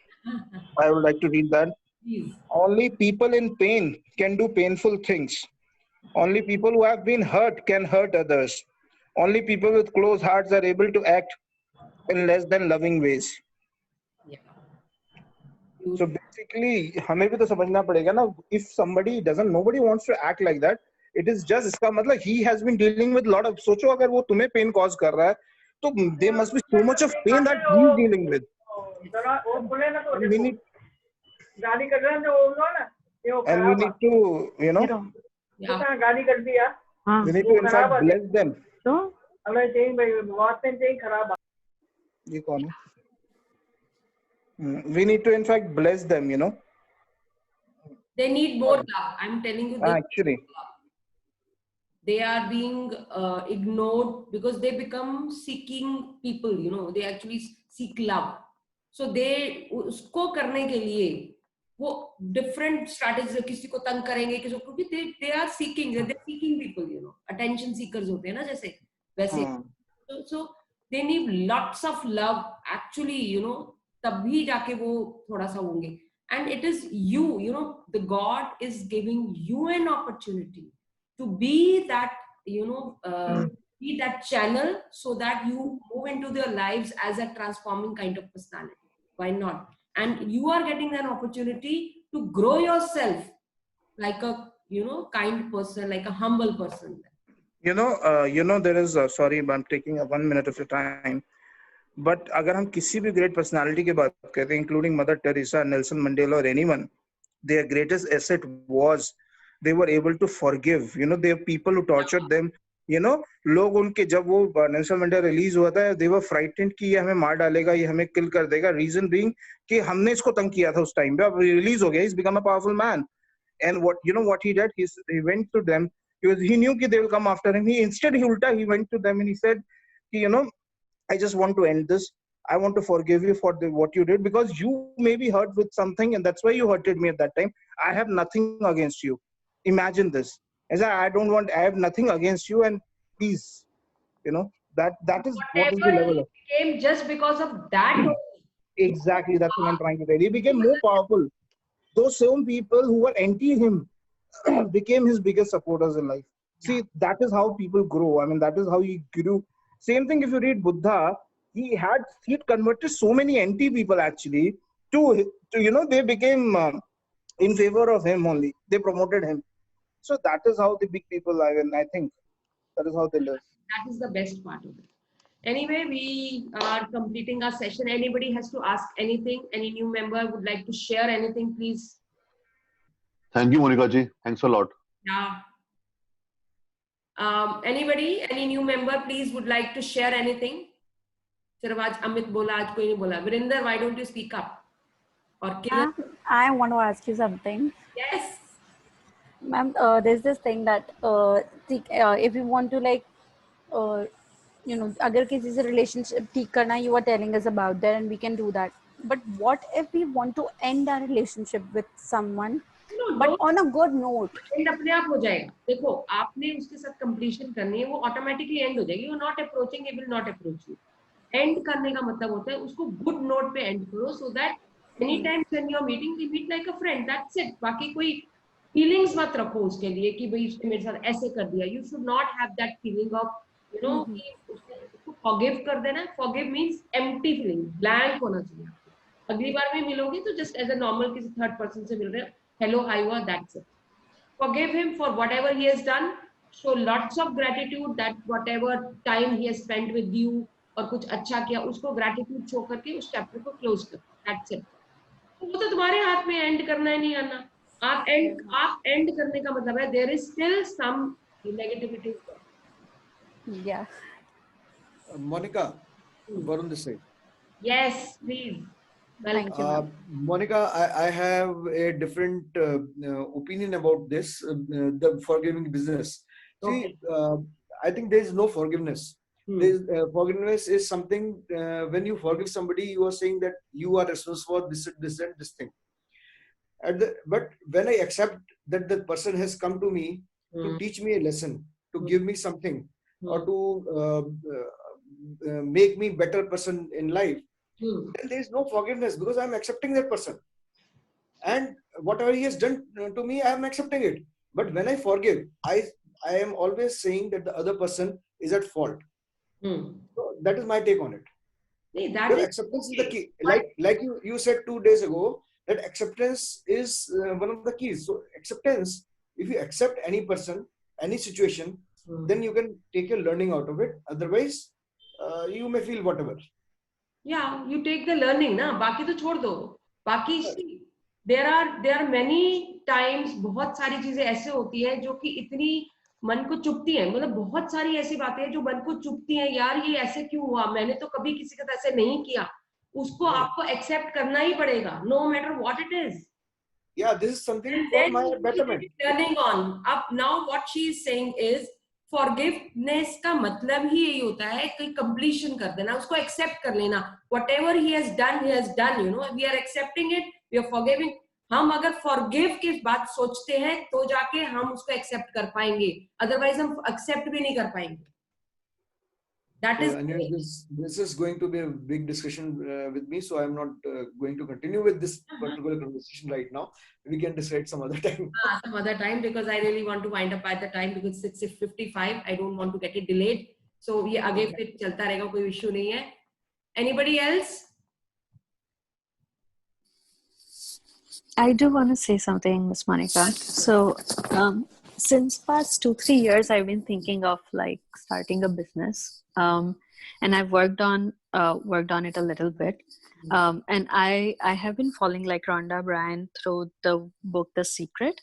I would like to read that. Please. Only people in pain can do painful things. Only people who have been hurt can hurt others. Only people with closed hearts are able to act in less than loving ways. So basically, हमें भी तो समझना पड़ेगा ना. If somebody doesn't, nobody wants to act like that. It is just इसका मतलब he has been dealing with lot of. सोचो अगर वो तुम्हें pain cause कर रहा है, तो there must be so much of pain that he is dealing with. And we need to, you know, we need to in fact bless them. ये कौन है? We need to in fact bless them, you know. They need more love. I'm telling you. Actually. They are being ignored because they become seeking people, you know, they actually seek love. So they, उसको करने के लिए वो different strategies, किसी को तंग करेंगे, किसी को, क्योंकि they are seeking people, you know, attention seekers होते हैं ना जैसे, वैसे. So they need lots of love actually, you know, तभी जाके वो थोड़ा सा होंगे. And it is you, you know, the God is giving you an opportunity to be that, you know, be that channel so that you move into their lives as a transforming kind of personality. Why not? And you are getting an opportunity to grow yourself like a, you know, kind person, like a humble person. You know, there is, sorry, I'm taking 1 minute of your time. But अगर हम किसी भी great personality की बात करते हैं, including Mother Teresa, Nelson Mandela, or anyone, their greatest asset was they were able to forgive. You know, there are people who tortured them. You know, लोग उनके जब वो नेल्सन मंडेला रिलीज हुआ था, they were frightened कि ये हमें मार डालेगा, ये हमें kill कर देगा. Reason being कि हमने इसको तंग किया था उस time पे. अब रिलीज हो गया, he's become a powerful man. And what he did, he went to them. He knew कि they will come after him. He went to them and he said, you know, I just want to end this. I want to forgive you for what you did, because you may be hurt with something and that's why you hurted me at that time. I have nothing against you. Imagine this. I have nothing against you, and please, you know, that is what is the level of. He became just because of that. Exactly, that's what I'm trying to say. He became more powerful. Those same people who were anti him became his biggest supporters in life. See, that is how people grow. I mean, that is how he grew. Same thing if you read Buddha, he had converted so many anti people actually to you know, they became in favor of him only. They promoted him. So that is how the big people live, and I think that is how they live. That is the best part of it. Anyway, we are completing our session. Anybody has to ask anything? Any new member would like to share anything, please? Thank you, Monica ji. Thanks a lot. Yeah. Anybody, any new member, please would like to share anything? सिर्फ आज अमित बोला, आज कोई नहीं बोला. Virinder, why don't you speak up? Or I want to ask you something. Yes. Ma'am, there's this thing that if you want to like, you know, अगर किसी से relationship ठीक करना, you are telling us about that and we can do that. But what if we want to end our relationship with someone, but on a good note? End अपने आप हो जाएगा. देखो, आपने उसके साथ completion करनी है, वो automatically end हो जाएगी. You're not approaching, he will not approach you. End करने का मतलब होता है उसको good note पे end करो, so that anytime when you're meeting, we meet like a friend. That's it. बाकी कोई feelings मत रखो उसके लिए कि भाई उसने मेरे साथ ऐसे कर दिया. You should not have that feeling of, you know, उसको forgive कर देना. Forgive means empty feeling, blank होना चाहिए. अगली बार भी मिलोगे तो just as a normal किसी third person से मिल रहे हो, hello, hi, that's it. Forgive him for whatever he has done. Show lots of gratitude that whatever time he has spent with you और कुछ अच्छा किया, उसको gratitude show करके उस chapter को close कर. That's it. वो तो तुम्हारे हाथ में end करना है नहीं करना. आप end करने का मतलब है there is still some negativity. Yeah. Monica, Varun this side. Yes, please. Thank you. Monica, I have a different opinion about this, the forgiving business. Okay. See, I think there is no forgiveness. Forgiveness is something, when you forgive somebody, you are saying that you are responsible for this and this thing. But when I accept that the person has come to me to teach me a lesson, to give me something, or to make me better person in life, then there is no forgiveness, because I am accepting that person. And whatever he has done to me, I am accepting it. But when I forgive, I am always saying that the other person is at fault. So that is my take on it. Acceptance is the key. Like you said 2 days ago, that acceptance is one of the keys. So acceptance, if you accept any person, any situation, then you can take a learning out of it. Otherwise, you may feel whatever. Yeah, you take the learning ना, बाकी तो छोड़ दो. बाकी there are many times बहुत सारी चीजें ऐसे होती है जो कि इतनी मन को चुभती है. मतलब बहुत सारी ऐसी बातें हैं जो मन को चुभती हैं. यार ये ऐसे क्यों हुआ, मैंने तो कभी किसी के साथ ऐसे नहीं किया. उसको आपको एक्सेप्ट करना ही पड़ेगा, no matter what it is. Yeah, this is something And for then my you will betterment. be turning on. Up now, what she is saying is forgiveness का मतलब ही यही होता है कि completion कर देना, उसको accept कर लेना. Whatever he has done, you know. We are accepting it, we are forgiving. हम अगर forgive की बात सोचते हैं तो जाके हम उसको accept कर पाएंगे. Otherwise हम accept भी नहीं कर पाएंगे. That is Anyway, this is going to be a big discussion with me, so I'm not going to continue with this particular conversation right now. We can decide some other time. Some other time, because I really want to wind up at the time, because it's 6:55. I don't want to get it delayed. So ये आगे फिर चलता रहेगा, कोई issue नहीं है. Anybody else? I do want to say something, Miss Monica. So, since past 2-3 years, I've been thinking of like starting a business, and I've worked on it a little bit, and I have been following like Rhonda Byrne through the book The Secret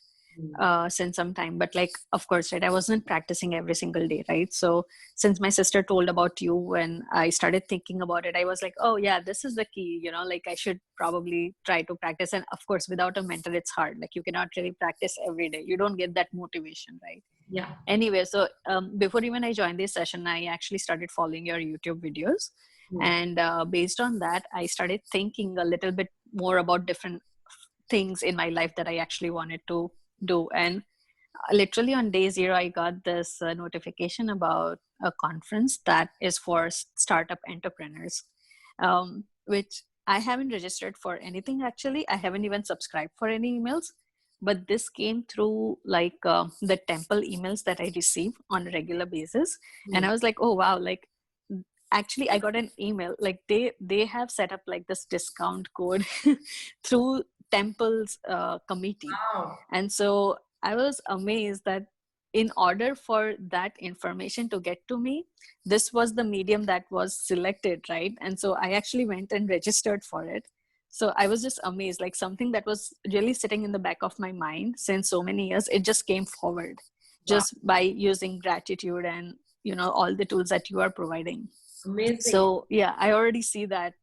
since some time. But like, of course, right, I wasn't practicing every single day, right? So since my sister told about you and I started thinking about it, I was like, oh yeah, this is the key, you know, like I should probably try to practice. And of course, without a mentor, it's hard. Like you cannot really practice every day. You don't get that motivation, right? Yeah. Anyway, so before even I joined this session, I actually started following your YouTube videos. And based on that, I started thinking a little bit more about different things in my life that I actually wanted to do. And literally on day 0, I got this notification about a conference that is for startup entrepreneurs, which I haven't registered for anything actually. I haven't even subscribed for any emails, but this came through like the temple emails that I receive on a regular basis. And I was like, oh wow, like actually I got an email, like they have set up like this discount code through temple's committee. Wow. And so I was amazed that in order for that information to get to me, this was the medium that was selected, right? And so I actually went and registered for it. So I was just amazed, like something that was really sitting in the back of my mind since so many years, it just came forward just by using gratitude and, you know, all the tools that you are providing. Amazing. So yeah, I already see that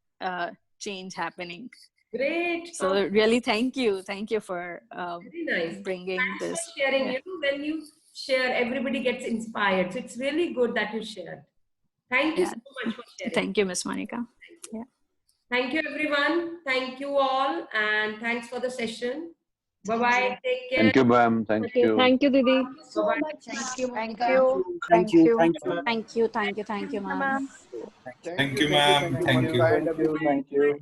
change happening. Great. So really, thank you for Very nice. bringing Thanks this. for sharing. Yeah. You know, when you share, everybody gets inspired. So it's really good that you shared. Thank you Yeah. so much for sharing. Thank you, Miss Monica. Yeah. Thank you, everyone. Thank you all, and thanks for the session. Bye-bye. Take care. Thank you, ma'am. Thank Okay, you. thank you, Didi. Bye-bye. Thank you, Thank Monica. you. Thank you. Thank you, ma'am. Thank you, ma'am. Thank you, Monica. Thank you.